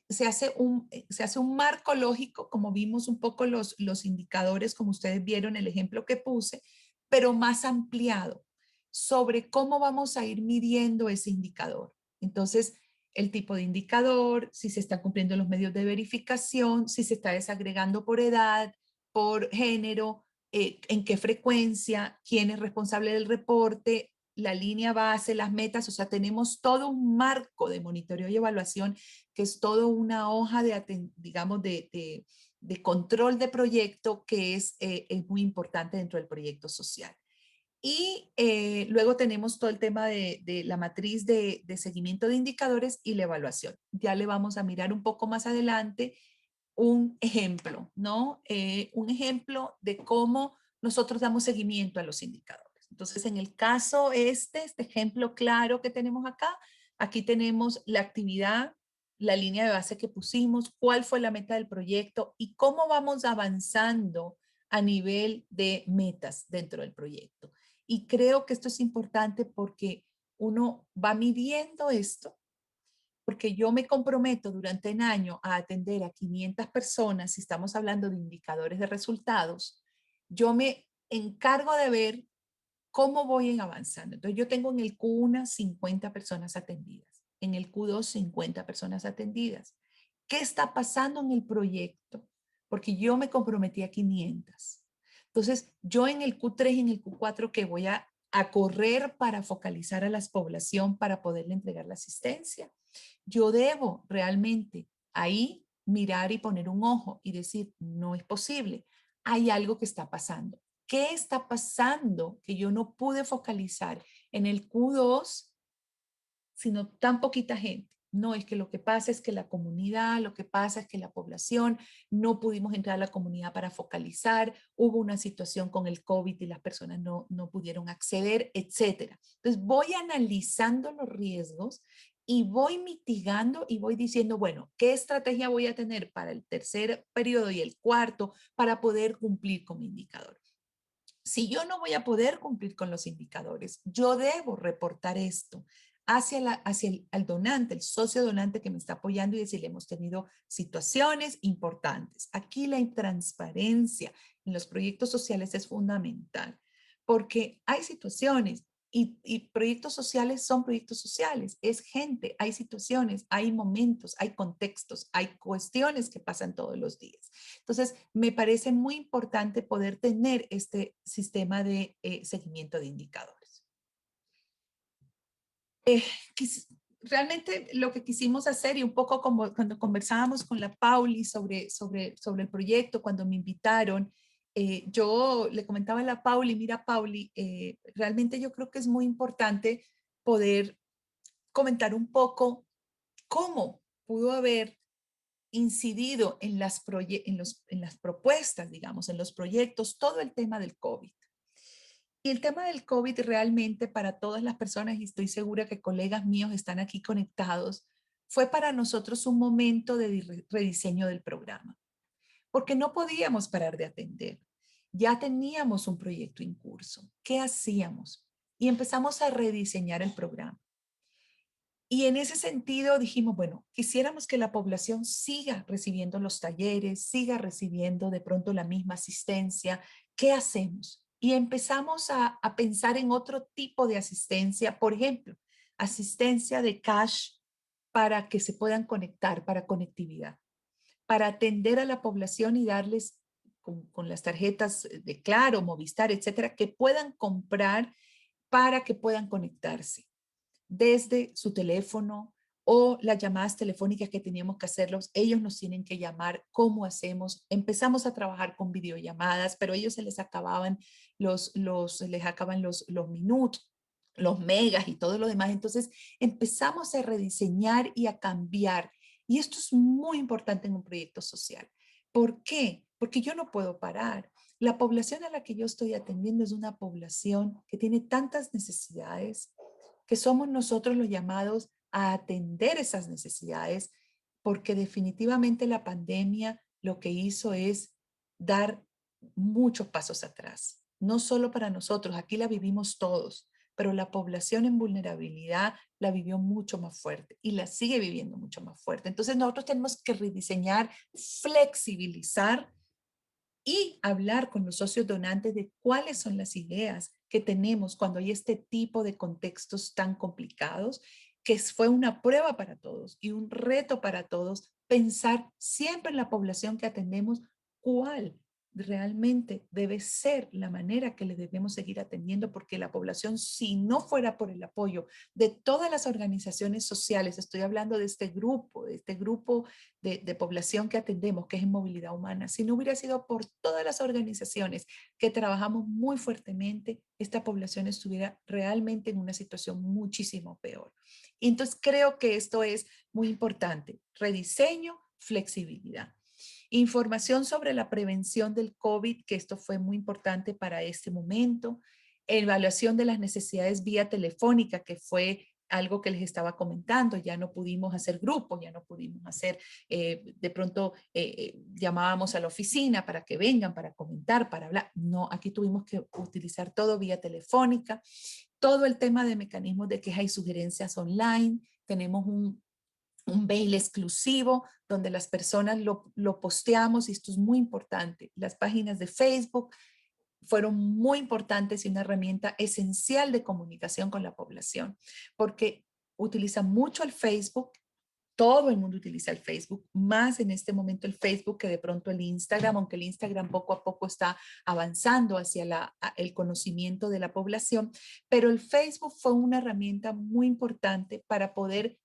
se hace un marco lógico, como vimos un poco los indicadores, como ustedes vieron el ejemplo que puse, pero más ampliado sobre cómo vamos a ir midiendo ese indicador. Entonces, el tipo de indicador, si se están cumpliendo los medios de verificación, si se está desagregando por edad, por género, en qué frecuencia, quién es responsable del reporte, la línea base, las metas, o sea, tenemos todo un marco de monitoreo y evaluación que es todo una hoja de, digamos, de control de proyecto que es muy importante dentro del proyecto social. Y luego tenemos todo el tema de la matriz de seguimiento de indicadores y la evaluación. Ya le vamos a mirar un poco más adelante un ejemplo, ¿no? Un ejemplo de cómo nosotros damos seguimiento a los indicadores. Entonces, en el caso este ejemplo claro que tenemos acá, aquí tenemos la actividad, la línea de base que pusimos, cuál fue la meta del proyecto y cómo vamos avanzando a nivel de metas dentro del proyecto. Y creo que esto es importante porque uno va midiendo esto, porque yo me comprometo durante un año a atender a 500 personas, si estamos hablando de indicadores de resultados, yo me encargo de ver cómo voy avanzando. Entonces yo tengo en el Q1 50 personas atendidas, en el Q2 50 personas atendidas. ¿Qué está pasando en el proyecto? Porque yo me comprometí a 500. Entonces yo en el Q3 y en el Q4 que voy a correr para focalizar a la población para poderle entregar la asistencia. Yo debo realmente ahí mirar y poner un ojo y decir, no es posible, hay algo que está pasando. ¿Qué está pasando que yo no pude focalizar en el Q2, sino tan poquita gente? No, es que lo que pasa es que la comunidad, lo que pasa es que la población, no pudimos entrar a la comunidad para focalizar, hubo una situación con el COVID y las personas no pudieron acceder, etcétera. Entonces voy analizando los riesgos y voy mitigando y voy diciendo, bueno, ¿qué estrategia voy a tener para el tercer periodo y el cuarto para poder cumplir con mi indicador? Si yo no voy a poder cumplir con los indicadores, yo debo reportar esto hacia el donante, el socio donante que me está apoyando y decirle, hemos tenido situaciones importantes. Aquí la transparencia en los proyectos sociales es fundamental porque hay situaciones y proyectos sociales son proyectos sociales, es gente, hay situaciones, hay momentos, hay contextos, hay cuestiones que pasan todos los días. Entonces, me parece muy importante poder tener este sistema de seguimiento de indicadores. Eh, realmente lo que quisimos hacer y un poco como cuando conversábamos con la Pauli sobre el proyecto, cuando me invitaron, yo le comentaba a la Pauli, mira Pauli, realmente yo creo que es muy importante poder comentar un poco cómo pudo haber incidido en las propuestas, digamos, en los proyectos, todo el tema del COVID. Y el tema del COVID realmente para todas las personas, y estoy segura que colegas míos están aquí conectados, fue para nosotros un momento de rediseño del programa, porque no podíamos parar de atender. Ya teníamos un proyecto en curso. ¿Qué hacíamos? Y empezamos a rediseñar el programa. Y en ese sentido dijimos, bueno, quisiéramos que la población siga recibiendo los talleres, siga recibiendo de pronto la misma asistencia. ¿Qué hacemos? Y empezamos a pensar en otro tipo de asistencia, por ejemplo, asistencia de cash para que se puedan conectar, para conectividad, para atender a la población y darles con las tarjetas de Claro, Movistar, etcétera, que puedan comprar para que puedan conectarse desde su teléfono o las llamadas telefónicas que teníamos que hacerlos, ellos nos tienen que llamar, ¿cómo hacemos? Empezamos a trabajar con videollamadas, pero a ellos se les acababan les acaban los minutos, los megas y todo lo demás. Entonces empezamos a rediseñar y a cambiar. Y esto es muy importante en un proyecto social. ¿Por qué? Porque yo no puedo parar. La población a la que yo estoy atendiendo es una población que tiene tantas necesidades, que somos nosotros los llamados a atender esas necesidades, porque definitivamente la pandemia lo que hizo es dar muchos pasos atrás, no solo para nosotros, aquí la vivimos todos, pero la población en vulnerabilidad la vivió mucho más fuerte y la sigue viviendo mucho más fuerte. Entonces nosotros tenemos que rediseñar, flexibilizar y hablar con los socios donantes de cuáles son las ideas que tenemos cuando hay este tipo de contextos tan complicados, que fue una prueba para todos y un reto para todos pensar siempre en la población que atendemos, cuál realmente debe ser la manera que le debemos seguir atendiendo, porque la población, si no fuera por el apoyo de todas las organizaciones sociales, estoy hablando de este grupo de población que atendemos, que es en movilidad humana, si no hubiera sido por todas las organizaciones que trabajamos muy fuertemente, esta población estuviera realmente en una situación muchísimo peor. Y entonces creo que esto es muy importante, rediseño, flexibilidad. Información sobre la prevención del COVID, que esto fue muy importante para este momento. Evaluación de las necesidades vía telefónica, que fue algo que les estaba comentando, ya no pudimos hacer grupos, ya no pudimos hacer, de pronto llamábamos a la oficina para que vengan, para comentar, para hablar. No, aquí tuvimos que utilizar todo vía telefónica. Todo el tema de mecanismos de queja y sugerencias online. Tenemos un mail exclusivo donde las personas lo posteamos y esto es muy importante. Las páginas de Facebook fueron muy importantes y una herramienta esencial de comunicación con la población, porque utilizan mucho el Facebook, todo el mundo utiliza el Facebook, más en este momento el Facebook que de pronto el Instagram, aunque el Instagram poco a poco está avanzando hacia el conocimiento de la población, pero el Facebook fue una herramienta muy importante para poder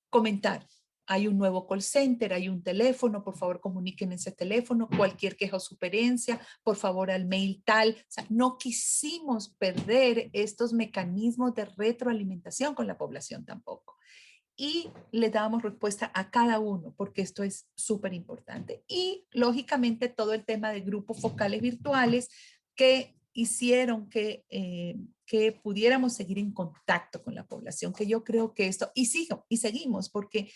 comentar. Hay un nuevo call center, hay un teléfono, por favor comuniquen ese teléfono, cualquier queja o sugerencia, por favor al mail tal. O sea, no quisimos perder estos mecanismos de retroalimentación con la población tampoco. Y le dábamos respuesta a cada uno, porque esto es súper importante. Y lógicamente todo el tema de grupos focales virtuales que hicieron que pudiéramos seguir en contacto con la población, que yo creo que esto, y seguimos, porque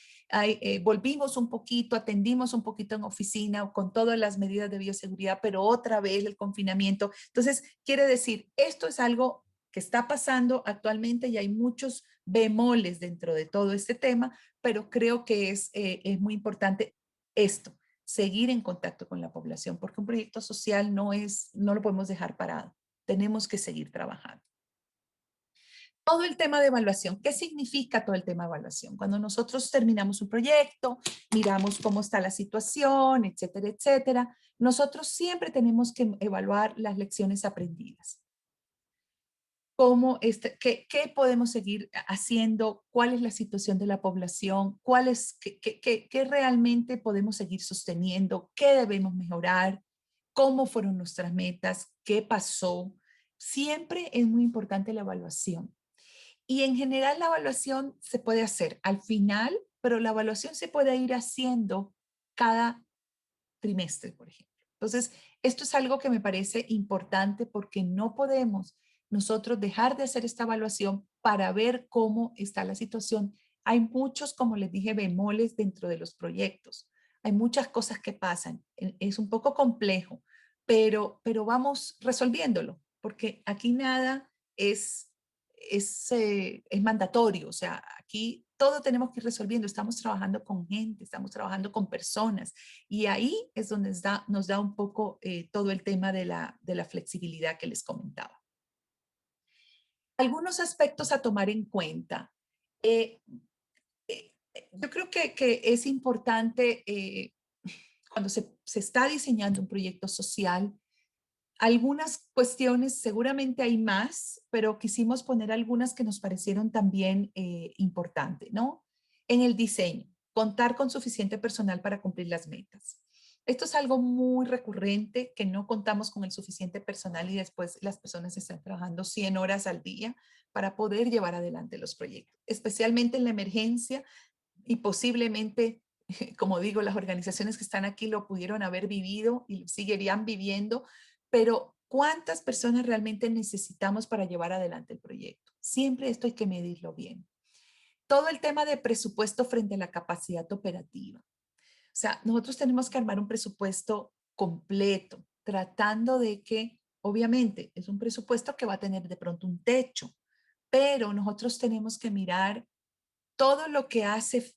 volvimos un poquito, atendimos un poquito en oficina con todas las medidas de bioseguridad, pero otra vez el confinamiento. Entonces, quiere decir, esto es algo que está pasando actualmente y hay muchos bemoles dentro de todo este tema, pero creo que es muy importante esto, seguir en contacto con la población, porque un proyecto social no lo podemos dejar parado, tenemos que seguir trabajando. Todo el tema de evaluación, ¿qué significa todo el tema de evaluación? Cuando nosotros terminamos un proyecto, miramos cómo está la situación, etcétera, etcétera, nosotros siempre tenemos que evaluar las lecciones aprendidas. ¿Qué podemos seguir haciendo? ¿Cuál es la situación de la población? ¿Qué realmente podemos seguir sosteniendo? ¿Qué debemos mejorar? ¿Cómo fueron nuestras metas? ¿Qué pasó? Siempre es muy importante la evaluación. Y en general la evaluación se puede hacer al final, pero la evaluación se puede ir haciendo cada trimestre, por ejemplo. Entonces, esto es algo que me parece importante porque no podemos nosotros dejar de hacer esta evaluación para ver cómo está la situación. Hay muchos, como les dije, bemoles dentro de los proyectos. Hay muchas cosas que pasan. Es un poco complejo, pero vamos resolviéndolo, porque aquí nada es mandatorio. O sea, aquí todo tenemos que ir resolviendo, estamos trabajando con gente, estamos trabajando con personas y ahí es donde nos da un poco todo el tema de la flexibilidad que les comentaba. Algunos aspectos a tomar en cuenta. Eh, yo creo que es importante cuando se está diseñando un proyecto social, algunas cuestiones, seguramente hay más, pero quisimos poner algunas que nos parecieron también importantes, ¿no? En el diseño, contar con suficiente personal para cumplir las metas. Esto es algo muy recurrente, que no contamos con el suficiente personal y después las personas están trabajando 100 horas al día para poder llevar adelante los proyectos, especialmente en la emergencia y posiblemente, como digo, las organizaciones que están aquí lo pudieron haber vivido y lo seguirían viviendo, pero ¿cuántas personas realmente necesitamos para llevar adelante el proyecto? Siempre esto hay que medirlo bien. Todo el tema de presupuesto frente a la capacidad operativa. O sea, nosotros tenemos que armar un presupuesto completo, tratando de que, obviamente, es un presupuesto que va a tener de pronto un techo, pero nosotros tenemos que mirar todo lo que hace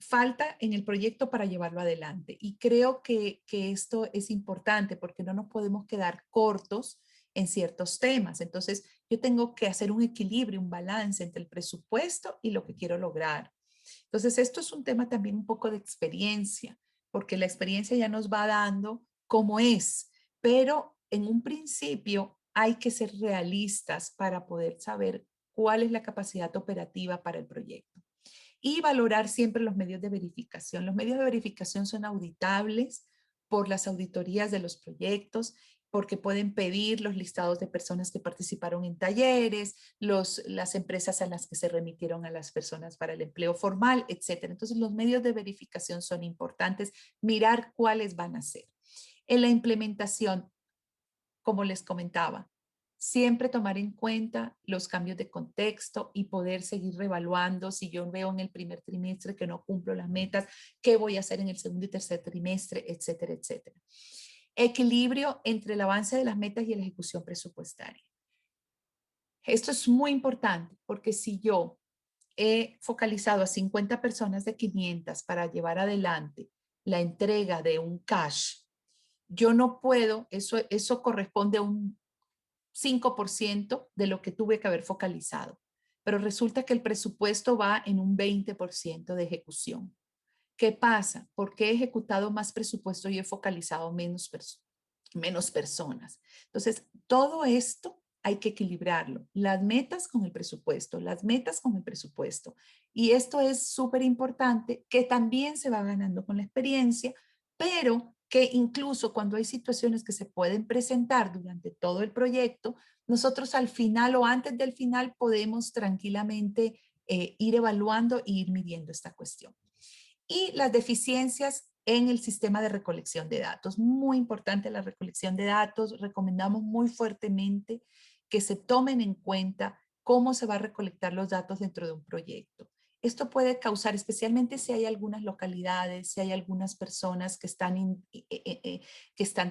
falta en el proyecto para llevarlo adelante. Y creo que esto es importante porque no nos podemos quedar cortos en ciertos temas. Entonces, yo tengo que hacer un equilibrio, un balance entre el presupuesto y lo que quiero lograr. Entonces, esto es un tema también un poco de experiencia, porque la experiencia ya nos va dando cómo es, pero en un principio hay que ser realistas para poder saber cuál es la capacidad operativa para el proyecto y valorar siempre los medios de verificación. Los medios de verificación son auditables por las auditorías de los proyectos, porque pueden pedir los listados de personas que participaron en talleres, las empresas a las que se remitieron a las personas para el empleo formal, etcétera. Entonces, los medios de verificación son importantes, mirar cuáles van a ser. En la implementación, como les comentaba, siempre tomar en cuenta los cambios de contexto y poder seguir reevaluando si yo veo en el primer trimestre que no cumplo las metas, qué voy a hacer en el segundo y tercer trimestre, etcétera, etcétera. Equilibrio entre el avance de las metas y la ejecución presupuestaria. Esto es muy importante porque si yo he focalizado a 50 personas de 500 para llevar adelante la entrega de un cash, yo no puedo, eso corresponde a un 5% de lo que tuve que haber focalizado, pero resulta que el presupuesto va en un 20% de ejecución. ¿Qué pasa? ¿Por qué he ejecutado más presupuesto y he focalizado menos personas? Entonces, todo esto hay que equilibrarlo. Las metas con el presupuesto, las metas con el presupuesto. Y esto es súper importante, que también se va ganando con la experiencia, pero que incluso cuando hay situaciones que se pueden presentar durante todo el proyecto, nosotros al final o antes del final podemos tranquilamente ir evaluando e ir midiendo esta cuestión. Y las deficiencias en el sistema de recolección de datos. Muy importante la recolección de datos. Recomendamos muy fuertemente que se tomen en cuenta cómo se va a recolectar los datos dentro de un proyecto. Esto puede causar, especialmente si hay algunas localidades, si hay algunas personas que están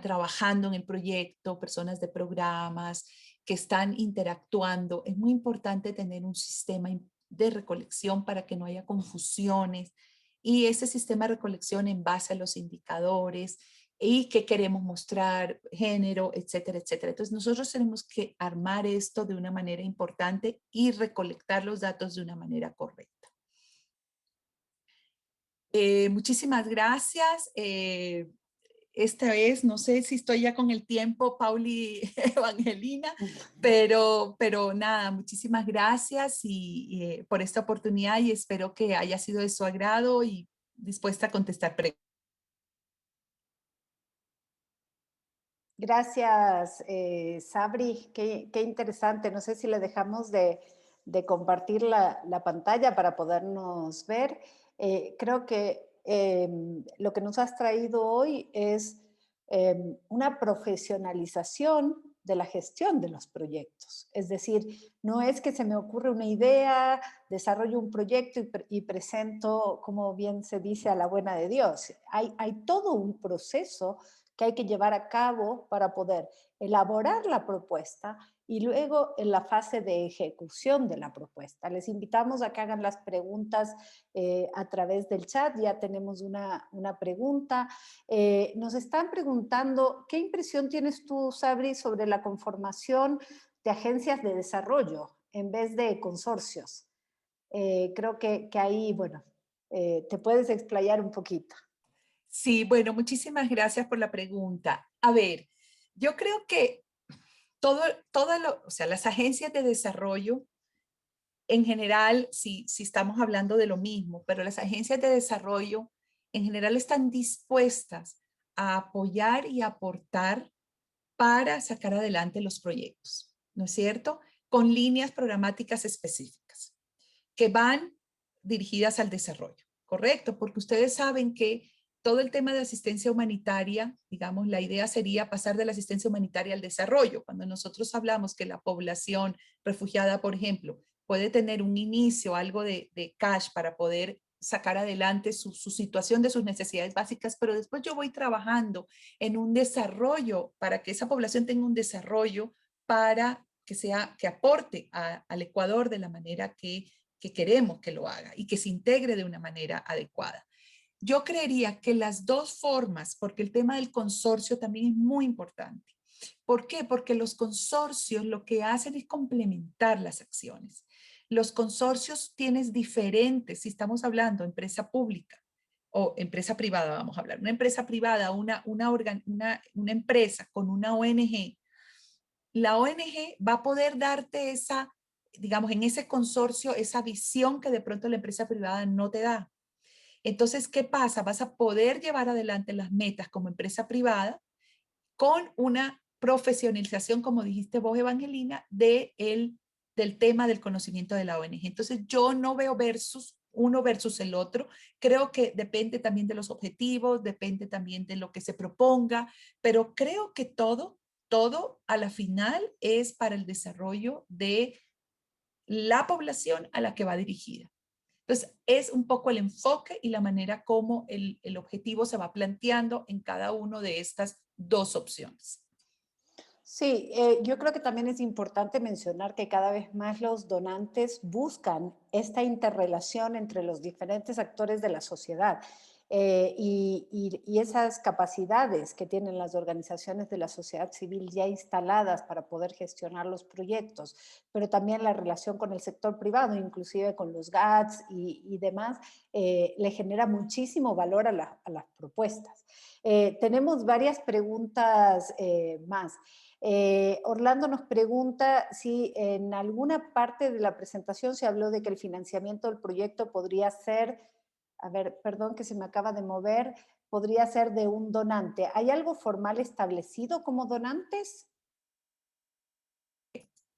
trabajando en el proyecto, personas de programas, que están interactuando. Es muy importante tener un sistema de recolección para que no haya confusiones y ese sistema de recolección en base a los indicadores y qué queremos mostrar, género, etcétera, etcétera. Entonces nosotros tenemos que armar esto de una manera importante y recolectar los datos de una manera correcta. Muchísimas gracias. Esta vez, no sé si estoy ya con el tiempo, Pauli Evangelina, pero nada, muchísimas gracias por esta oportunidad y espero que haya sido de su agrado y dispuesta a contestar preguntas. Gracias, Sabri. Qué interesante. No sé si le dejamos de compartir la pantalla para podernos ver. Creo que lo que nos has traído hoy es una profesionalización de la gestión de los proyectos. Es decir, no es que se me ocurre una idea, desarrollo un proyecto y presento, como bien se dice, a la buena de Dios. Hay todo un proceso que hay que llevar a cabo para poder elaborar la propuesta y luego en la fase de ejecución de la propuesta. Les invitamos a que hagan las preguntas a través del chat. Ya tenemos una pregunta. Nos están preguntando, ¿qué impresión tienes tú, Sabri, sobre la conformación de agencias de desarrollo en vez de consorcios? Creo que ahí, bueno, te puedes explayar un poquito. Sí, bueno, muchísimas gracias por la pregunta. A ver, yo creo que o sea, las agencias de desarrollo en general, si estamos hablando de lo mismo, pero las agencias de desarrollo en general están dispuestas a apoyar y aportar para sacar adelante los proyectos, ¿no es cierto? Con líneas programáticas específicas que van dirigidas al desarrollo, ¿correcto? Porque ustedes saben que todo el tema de asistencia humanitaria, digamos, la idea sería pasar de la asistencia humanitaria al desarrollo. Cuando nosotros hablamos que la población refugiada, por ejemplo, puede tener un inicio, algo de cash para poder sacar adelante su situación de sus necesidades básicas, pero después yo voy trabajando en un desarrollo para que esa población tenga un desarrollo para que aporte al Ecuador de la manera que queremos que lo haga y que se integre de una manera adecuada. Yo creería que las dos formas, porque el tema del consorcio también es muy importante. ¿Por qué? Porque los consorcios lo que hacen es complementar las acciones. Los consorcios tienes diferentes, si estamos hablando de empresa pública o empresa privada, vamos a hablar, una empresa privada, una empresa con una ONG, la ONG va a poder darte esa, digamos, en ese consorcio, esa visión que de pronto la empresa privada no te da. Entonces, ¿qué pasa? Vas a poder llevar adelante las metas como empresa privada con una profesionalización, como dijiste vos, Evangelina, del tema del conocimiento de la ONG. Entonces, yo no veo uno versus el otro. Creo que depende también de los objetivos, depende también de lo que se proponga, pero creo que todo a la final es para el desarrollo de la población a la que va dirigida. Entonces, es un poco el enfoque y la manera como el objetivo se va planteando en cada una de estas dos opciones. Sí, yo creo que también es importante mencionar que cada vez más los donantes buscan esta interrelación entre los diferentes actores de la sociedad y esas capacidades que tienen las organizaciones de la sociedad civil ya instaladas para poder gestionar los proyectos, pero también la relación con el sector privado, inclusive con los GATS y demás, le genera muchísimo valor a las propuestas. Tenemos varias preguntas más. Orlando nos pregunta si en alguna parte de la presentación se habló de que el financiamiento del proyecto podría ser, a ver, perdón que se me acaba de mover, podría ser de un donante. ¿Hay algo formal establecido como donantes?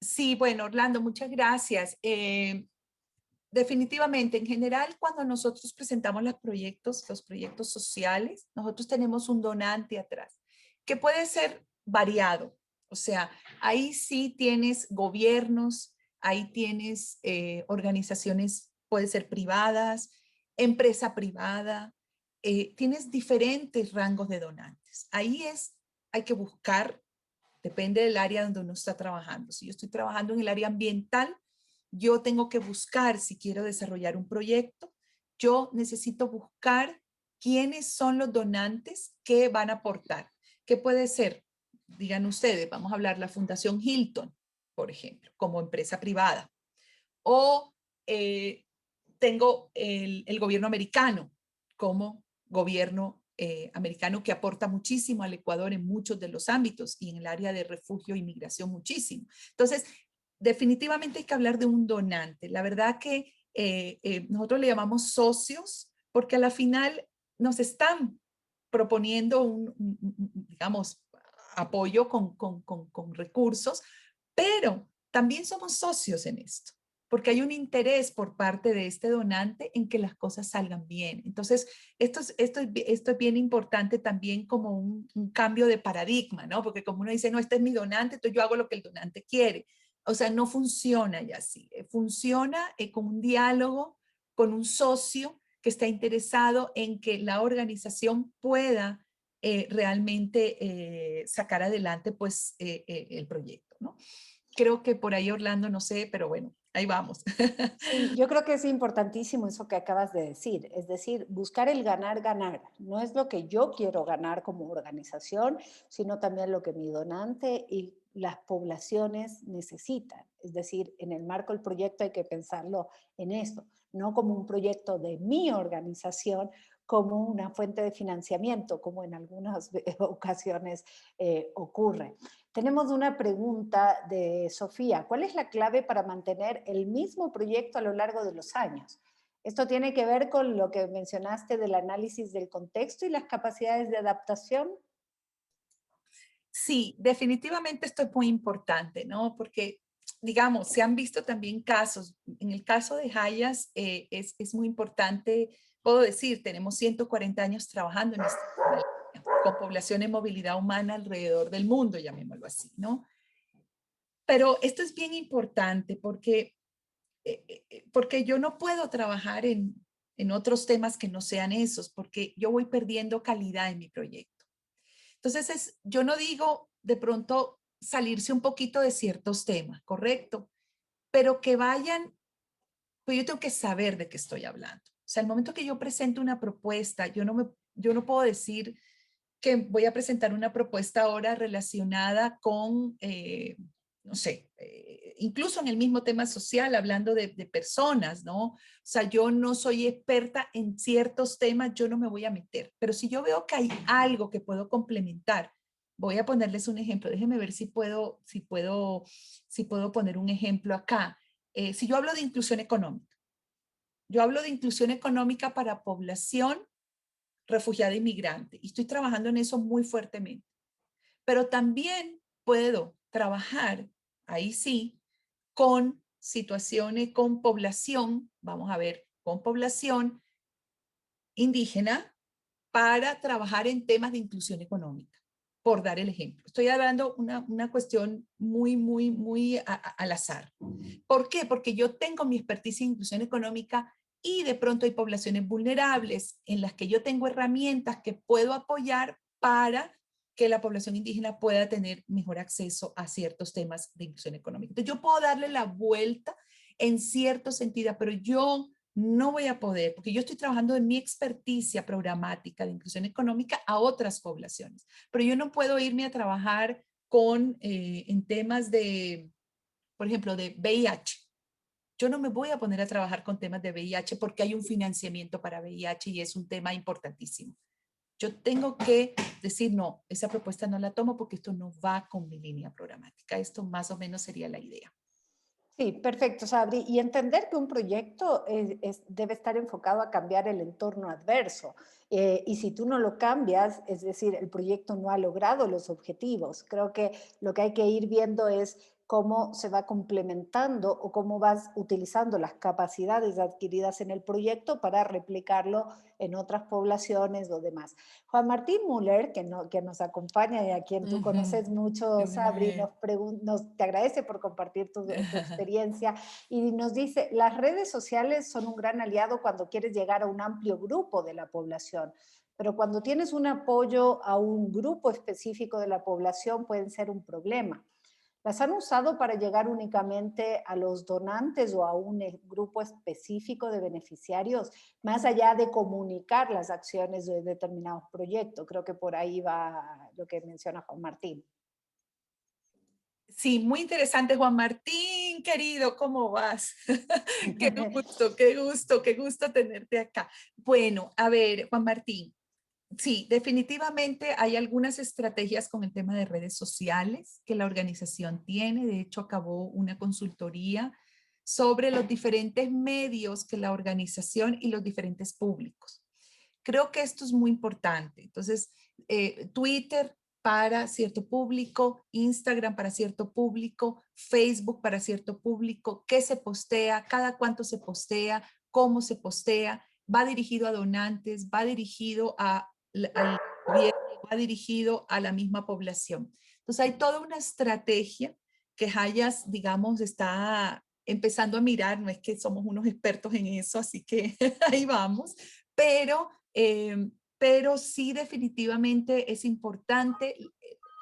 Sí, bueno, Orlando, muchas gracias. Definitivamente, en general, cuando nosotros presentamos los proyectos sociales, nosotros tenemos un donante atrás, que puede ser variado. O sea, ahí sí tienes gobiernos, ahí tienes organizaciones, puede ser privadas, empresa privada, tienes diferentes rangos de donantes. Hay que buscar, depende del área donde uno está trabajando. Si yo estoy trabajando en el área ambiental, yo tengo que buscar, si quiero desarrollar un proyecto, yo necesito buscar quiénes son los donantes que van a aportar. ¿Qué puede ser? Digan ustedes, vamos a hablar la Fundación Hilton, por ejemplo, como empresa privada. O tengo el gobierno americano como gobierno americano que aporta muchísimo al Ecuador en muchos de los ámbitos y en el área de refugio e inmigración muchísimo. Entonces, definitivamente hay que hablar de un donante. La verdad que nosotros le llamamos socios porque a la final nos están proponiendo digamos, apoyo con recursos, pero también somos socios en esto porque hay un interés por parte de este donante en que las cosas salgan bien. Entonces, esto es bien importante también como un cambio de paradigma, ¿no? Porque como uno dice, no, este es mi donante, entonces yo hago lo que el donante quiere. O sea, no funciona ya así. Funciona con un diálogo, con un socio que está interesado en que la organización pueda realmente sacar adelante pues el proyecto, ¿no? Creo que por ahí Orlando, no sé, pero bueno, ahí vamos. Sí, yo creo que es importantísimo eso que acabas de decir, es decir, buscar el ganar, ganar. No es lo que yo quiero ganar como organización, sino también lo que mi donante y las poblaciones necesitan. Es decir, en el marco del proyecto hay que pensarlo en esto, no como un proyecto de mi organización, como una fuente de financiamiento, como en algunas ocasiones ocurre. Tenemos una pregunta de Sofía. ¿Cuál es la clave para mantener el mismo proyecto a lo largo de los años? Esto tiene que ver con lo que mencionaste del análisis del contexto y las capacidades de adaptación. Sí, definitivamente esto es muy importante, ¿no? Porque, digamos, se han visto también casos, en el caso de Hayas es muy importante, puedo decir, tenemos 140 años trabajando en esta línea, con población en movilidad humana alrededor del mundo, llamémoslo así, ¿no? Pero esto es bien importante porque yo no puedo trabajar en otros temas que no sean esos, porque yo voy perdiendo calidad en mi proyecto. Entonces, yo no digo de pronto salirse un poquito de ciertos temas, correcto, pero que vayan, pues yo tengo que saber de qué estoy hablando. O sea, el momento que yo presento una propuesta, yo no puedo decir que voy a presentar una propuesta ahora relacionada con, no sé, incluso en el mismo tema social, hablando de personas, ¿no? O sea, yo no soy experta en ciertos temas, yo no me voy a meter, pero si yo veo que hay algo que puedo complementar, voy a ponerles un ejemplo, déjenme ver si puedo poner un ejemplo acá. Si yo hablo de inclusión económica, yo hablo de inclusión económica para población refugiada inmigrante y estoy trabajando en eso muy fuertemente. Pero también puedo trabajar, ahí sí, con situaciones, con población, vamos a ver, con población indígena para trabajar en temas de inclusión económica, por dar el ejemplo. Estoy hablando una cuestión muy al azar. ¿Por qué? Porque yo tengo mi expertise en inclusión económica y de pronto hay poblaciones vulnerables en las que yo tengo herramientas que puedo apoyar para que la población indígena pueda tener mejor acceso a ciertos temas de inclusión económica. Entonces, yo puedo darle la vuelta en cierto sentido, pero yo no voy a poder, porque yo estoy trabajando en mi experticia programática de inclusión económica a otras poblaciones, pero yo no puedo irme a trabajar en temas de, por ejemplo, de VIH. Yo no me voy a poner a trabajar con temas de VIH porque hay un financiamiento para VIH y es un tema importantísimo. Yo tengo que decir, no, esa propuesta no la tomo porque esto no va con mi línea programática. Esto más o menos sería la idea. Sí, perfecto, Sabri. Y entender que un proyecto debe estar enfocado a cambiar el entorno adverso. Y si tú no lo cambias, es decir, el proyecto no ha logrado los objetivos. Creo que lo que hay que ir viendo es cómo se va complementando o cómo vas utilizando las capacidades adquiridas en el proyecto para replicarlo en otras poblaciones o demás. Juan Martín Müller, que nos acompaña y a quien tú conoces mucho, Sabri, te agradece por compartir tu experiencia y nos dice, las redes sociales son un gran aliado cuando quieres llegar a un amplio grupo de la población, pero cuando tienes un apoyo a un grupo específico de la población pueden ser un problema. ¿Las han usado para llegar únicamente a los donantes o a un grupo específico de beneficiarios, más allá de comunicar las acciones de determinados proyectos? Creo que por ahí va lo que menciona Juan Martín. Sí, muy interesante, Juan Martín, querido, ¿cómo vas? Qué gusto, qué gusto, qué gusto tenerte acá. Bueno, a ver, Juan Martín, sí, definitivamente hay algunas estrategias con el tema de redes sociales que la organización tiene. De hecho, acabó una consultoría sobre los diferentes medios que la organización y los diferentes públicos. Creo que esto es muy importante. Entonces, Twitter para cierto público, Instagram para cierto público, Facebook para cierto público, qué se postea, cada cuánto se postea, cómo se postea, va dirigido a donantes, va dirigido al gobierno, va dirigido a la misma población. Entonces hay toda una estrategia que Hayas, digamos, está empezando a mirar, no es que somos unos expertos en eso, así que ahí vamos, pero pero sí definitivamente es importante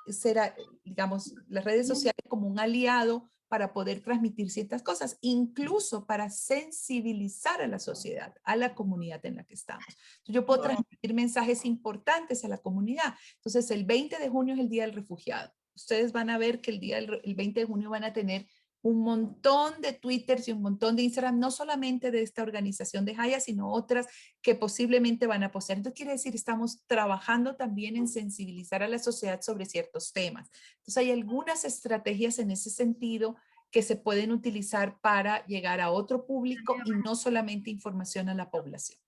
ser, digamos, las redes sociales como un aliado para poder transmitir ciertas cosas, incluso para sensibilizar a la sociedad, a la comunidad en la que estamos. Entonces, yo puedo transmitir mensajes importantes a la comunidad. Entonces, el 20 de junio es el Día del Refugiado. Ustedes van a ver que el 20 de junio van a tener un montón de Twitters y un montón de Instagram, no solamente de esta organización de Jaya, sino otras que posiblemente van a postear. Entonces, quiere decir, estamos trabajando también en sensibilizar a la sociedad sobre ciertos temas. Entonces, hay algunas estrategias en ese sentido que se pueden utilizar para llegar a otro público y no solamente información a la población.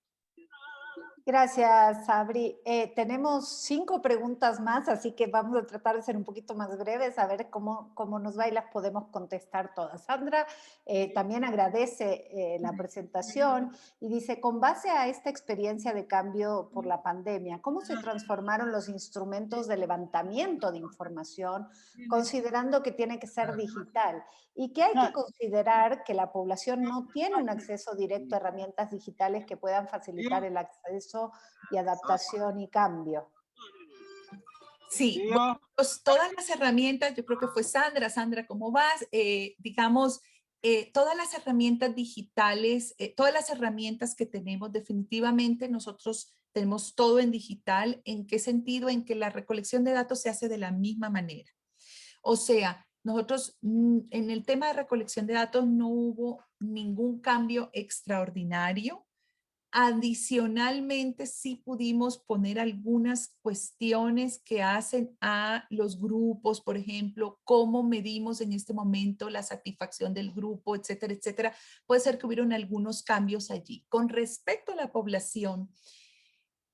Gracias, Sabri. Tenemos 5 preguntas más, así que vamos a tratar de ser un poquito más breves, a ver cómo nos va y las podemos contestar todas. Sandra también agradece la presentación y dice, con base a esta experiencia de cambio por la pandemia, ¿cómo se transformaron los instrumentos de levantamiento de información, considerando que tiene que ser digital? Y que hay que considerar que la población no tiene un acceso directo a herramientas digitales que puedan facilitar el acceso y adaptación y cambio. Sí, bueno, pues todas las herramientas, yo creo que fue Sandra, ¿cómo vas? Digamos, todas las herramientas digitales, todas las herramientas que tenemos, definitivamente nosotros tenemos todo en digital. ¿En qué sentido? En que la recolección de datos se hace de la misma manera. O sea, nosotros en el tema de recolección de datos no hubo ningún cambio extraordinario. Adicionalmente, sí pudimos poner algunas cuestiones que hacen a los grupos, por ejemplo, cómo medimos en este momento la satisfacción del grupo, etcétera, etcétera. Puede ser que hubieron algunos cambios allí. Con respecto a la población,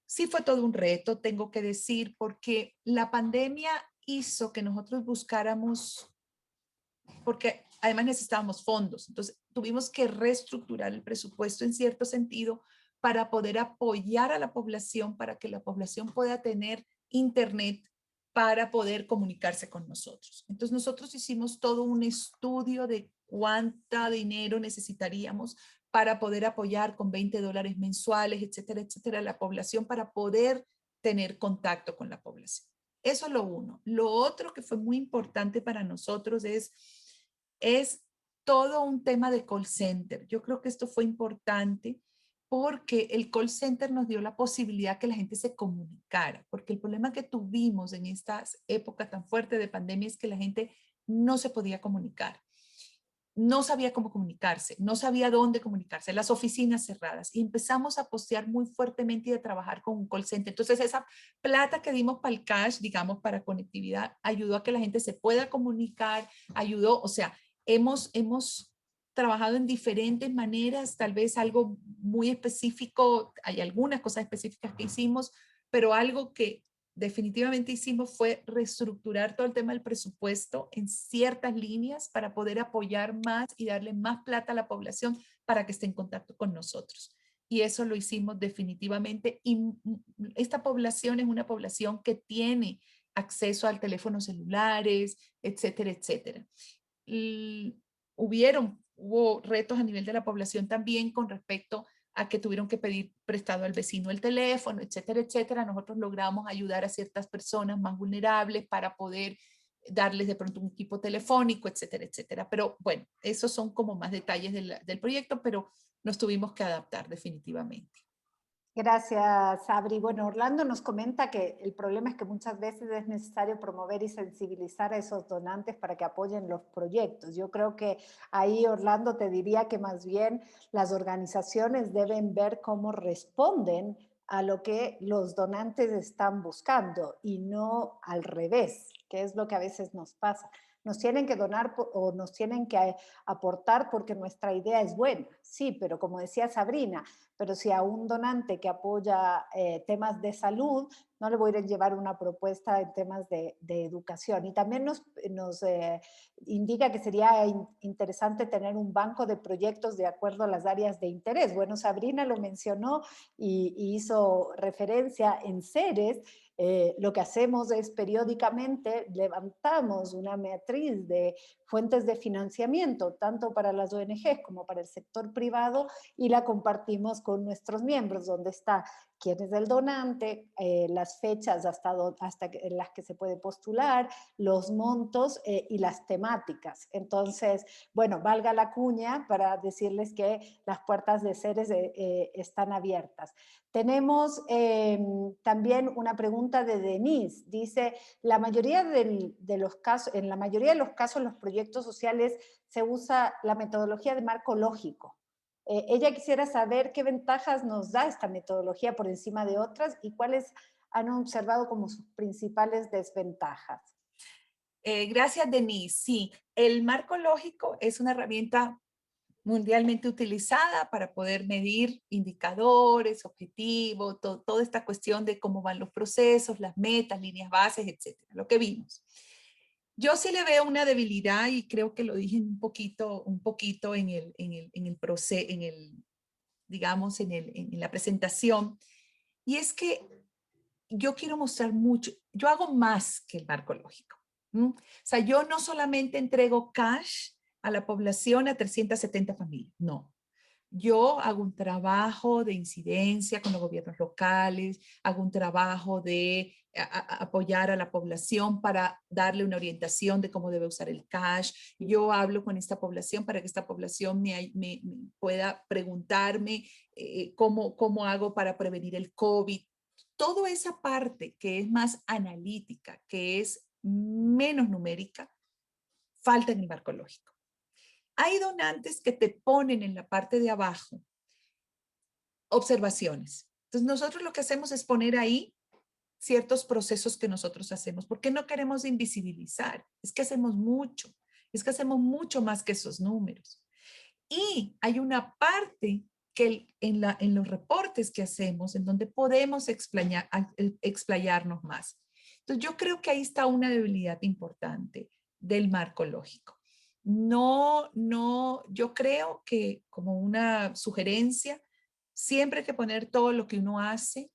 sí fue todo un reto, tengo que decir, porque la pandemia hizo que nosotros buscáramos, porque además necesitábamos fondos, entonces tuvimos que reestructurar el presupuesto en cierto sentido para poder apoyar a la población, para que la población pueda tener internet para poder comunicarse con nosotros. Entonces nosotros hicimos todo un estudio de cuánta dinero necesitaríamos para poder apoyar con $20 mensuales, etcétera, etcétera, a la población para poder tener contacto con la población. Eso es lo uno. Lo otro que fue muy importante para nosotros es todo un tema de call center. Yo creo que esto fue importante porque el call center nos dio la posibilidad que la gente se comunicara, porque el problema que tuvimos en estas épocas tan fuertes de pandemia es que la gente no se podía comunicar, no sabía cómo comunicarse, no sabía dónde comunicarse, las oficinas cerradas, y empezamos a postear muy fuertemente y a trabajar con un call center. Entonces esa plata que dimos para el cash, digamos, para conectividad, ayudó a que la gente se pueda comunicar, ayudó, o sea, hemos trabajado en diferentes maneras, tal vez algo muy específico, hay algunas cosas específicas que hicimos, pero algo que definitivamente hicimos fue reestructurar todo el tema del presupuesto en ciertas líneas para poder apoyar más y darle más plata a la población para que esté en contacto con nosotros. Y eso lo hicimos definitivamente. Y esta población es una población que tiene acceso al teléfono celulares, etcétera, etcétera. Y hubo retos a nivel de la población también con respecto a que tuvieron que pedir prestado al vecino el teléfono, etcétera, etcétera. Nosotros logramos ayudar a ciertas personas más vulnerables para poder darles de pronto un equipo telefónico, etcétera, etcétera. Pero bueno, esos son como más detalles del proyecto, pero nos tuvimos que adaptar definitivamente. Gracias, Sabri. Bueno, Orlando nos comenta que el problema es que muchas veces es necesario promover y sensibilizar a esos donantes para que apoyen los proyectos. Yo creo que ahí, Orlando, te diría que más bien las organizaciones deben ver cómo responden a lo que los donantes están buscando y no al revés, que es lo que a veces nos pasa. Nos tienen que donar o nos tienen que aportar porque nuestra idea es buena, sí, pero como decía Sabrina, pero si a un donante que apoya temas de salud, no le voy a llevar una propuesta en temas de educación. Y también nos indica que sería interesante tener un banco de proyectos de acuerdo a las áreas de interés. Bueno, Sabrina lo mencionó y hizo referencia en CERES. Lo que hacemos es periódicamente levantamos una matriz de fuentes de financiamiento, tanto para las ONGs como para el sector privado, y la compartimos con nuestros miembros, donde está quién es el donante, las fechas en las que se puede postular, los montos y las temáticas. Entonces, bueno, valga la cuña para decirles que las puertas de Ceres están abiertas. Tenemos también una pregunta de Denise. Dice, la mayoría de los casos, en la mayoría de los casos, los proyectos sociales se usa la metodología de marco lógico. Ella quisiera saber qué ventajas nos da esta metodología por encima de otras y cuáles han observado como sus principales desventajas. Gracias, Denise. Sí, el marco lógico es una herramienta mundialmente utilizada para poder medir indicadores, objetivos, toda esta cuestión de cómo van los procesos, las metas, líneas bases, etcétera, lo que vimos. Yo sí le veo una debilidad y creo que lo dije un poquito digamos, en la presentación, y es que yo quiero mostrar mucho, yo hago más que el marco lógico. O sea, yo no solamente entrego cash a la población, a 370 familias, no. Yo hago un trabajo de incidencia con los gobiernos locales, hago un trabajo de apoyar a la población para darle una orientación de cómo debe usar el cash. Yo hablo con esta población para que esta población me pueda preguntarme cómo hago para prevenir el COVID. Toda esa parte que es más analítica, que es menos numérica, falta en el marco lógico. Hay donantes que te ponen en la parte de abajo observaciones. Entonces nosotros lo que hacemos es poner ahí ciertos procesos que nosotros hacemos. ¿Por qué no queremos invisibilizar? Es que hacemos mucho. Es que hacemos mucho más que esos números. Y hay una parte que en los reportes que hacemos en donde podemos explayarnos más. Entonces yo creo que ahí está una debilidad importante del marco lógico. No, yo creo que como una sugerencia, siempre hay que poner todo lo que uno hace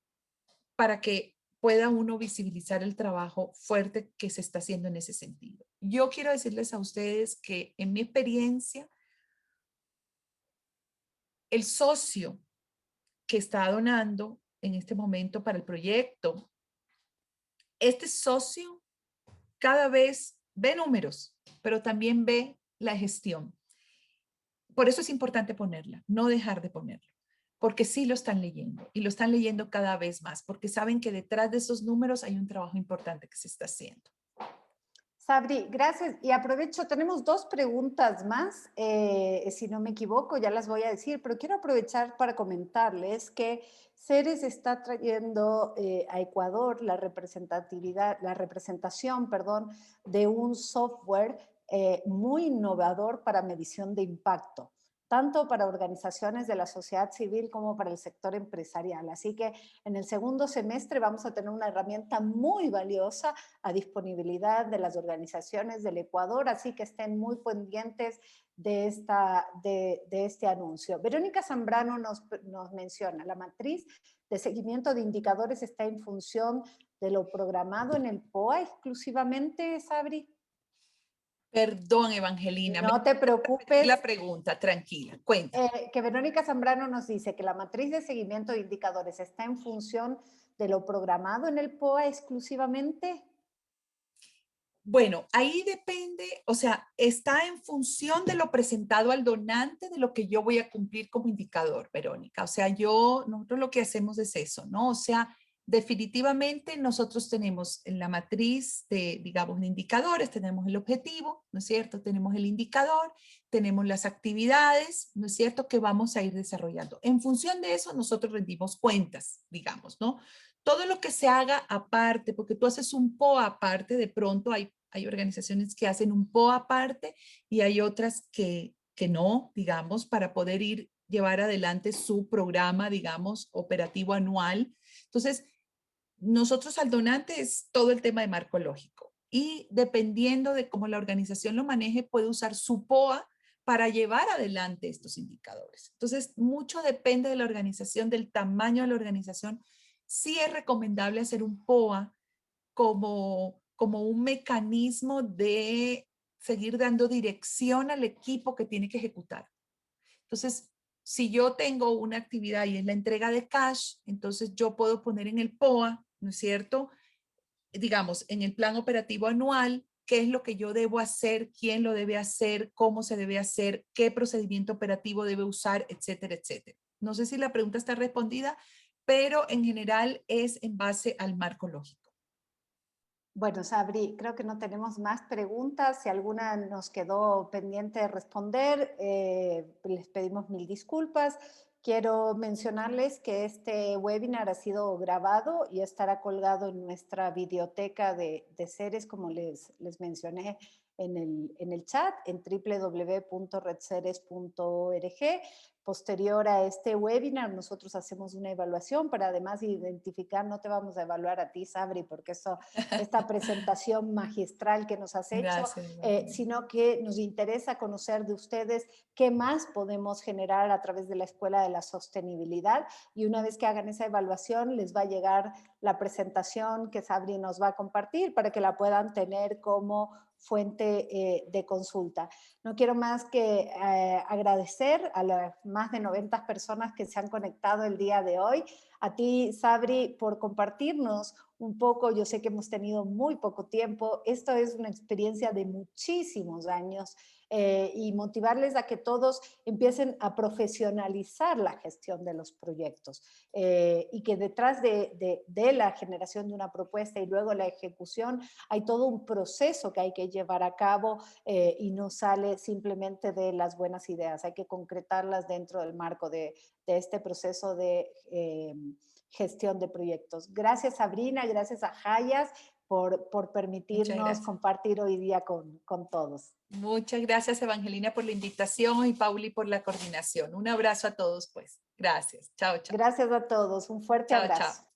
para que pueda uno visibilizar el trabajo fuerte que se está haciendo en ese sentido. Yo quiero decirles a ustedes que en mi experiencia, el socio que está donando en este momento para el proyecto, este socio cada vez ve números, pero también ve la gestión. Por eso es importante ponerla, no dejar de ponerlo, porque sí lo están leyendo y lo están leyendo cada vez más, porque saben que detrás de esos números hay un trabajo importante que se está haciendo. Sabri, gracias. Y aprovecho, tenemos dos preguntas más, si no me equivoco, ya las voy a decir, pero quiero aprovechar para comentarles que Ceres está trayendo a Ecuador la representación, perdón, de un software muy innovador para medición de impacto, tanto para organizaciones de la sociedad civil como para el sector empresarial. Así que en el segundo semestre vamos a tener una herramienta muy valiosa a disponibilidad de las organizaciones del Ecuador, así que estén muy pendientes de este anuncio. Verónica Zambrano nos menciona, la matriz de seguimiento de indicadores está en función de lo programado en el POA exclusivamente, Sabri. Perdón, Evangelina. No te preocupes. La pregunta, tranquila, cuenta. Que Verónica Zambrano nos dice que la matriz de seguimiento de indicadores está en función de lo programado en el POA exclusivamente. Bueno, ahí depende, o sea, está en función de lo presentado al donante, de lo que yo voy a cumplir como indicador, Verónica. O sea, nosotros lo que hacemos es eso, ¿no? O sea, definitivamente nosotros tenemos en la matriz de, digamos, de indicadores, tenemos el objetivo, ¿no es cierto? Tenemos el indicador, tenemos las actividades, ¿no es cierto? Que vamos a ir desarrollando. En función de eso, nosotros rendimos cuentas, digamos, ¿no? Todo lo que se haga aparte, porque tú haces un POA aparte, de pronto hay organizaciones que hacen un POA aparte y hay otras que no, digamos, para poder llevar adelante su programa, digamos, operativo anual. Entonces, nosotros al donante es todo el tema de marco lógico y dependiendo de cómo la organización lo maneje, puede usar su POA para llevar adelante estos indicadores. Entonces, mucho depende de la organización, del tamaño de la organización. Sí es recomendable hacer un POA como un mecanismo de seguir dando dirección al equipo que tiene que ejecutar. Entonces, si yo tengo una actividad y es la entrega de cash, entonces yo puedo poner en el POA, ¿no es cierto? Digamos, en el plan operativo anual, qué es lo que yo debo hacer, quién lo debe hacer, cómo se debe hacer, qué procedimiento operativo debe usar, etcétera, etcétera. No sé si la pregunta está respondida, pero en general es en base al marco lógico. Bueno, Sabri, creo que no tenemos más preguntas. Si alguna nos quedó pendiente de responder, les pedimos mil disculpas. Quiero mencionarles que este webinar ha sido grabado y estará colgado en nuestra biblioteca de seres, como les mencioné en el chat, en www.redseres.org. Posterior a este webinar, nosotros hacemos una evaluación para además identificar, no te vamos a evaluar a ti, Sabri, porque esta presentación magistral que nos has hecho, Gracias. sino que nos interesa conocer de ustedes qué más podemos generar a través de la Escuela de la Sostenibilidad, y una vez que hagan esa evaluación les va a llegar la presentación que Sabri nos va a compartir para que la puedan tener como fuente de consulta. No quiero más que agradecer a las más de 90 personas que se han conectado el día de hoy. A ti, Sabri, por compartirnos un poco. Yo sé que hemos tenido muy poco tiempo. Esto es una experiencia de muchísimos años y motivarles a que todos empiecen a profesionalizar la gestión de los proyectos y que detrás de la generación de una propuesta y luego la ejecución hay todo un proceso que hay que llevar a cabo y no sale simplemente de las buenas ideas. Hay que concretarlas dentro del marco de este proceso de gestión de proyectos. Gracias, Sabrina, gracias a Hayas por Muchas permitirnos gracias. compartir hoy día con todos. Muchas gracias, Evangelina, por la invitación y Pauli por la coordinación. Un abrazo a todos, pues. Gracias. Chao, chao. Gracias a todos. Un fuerte Chao, chao. abrazo.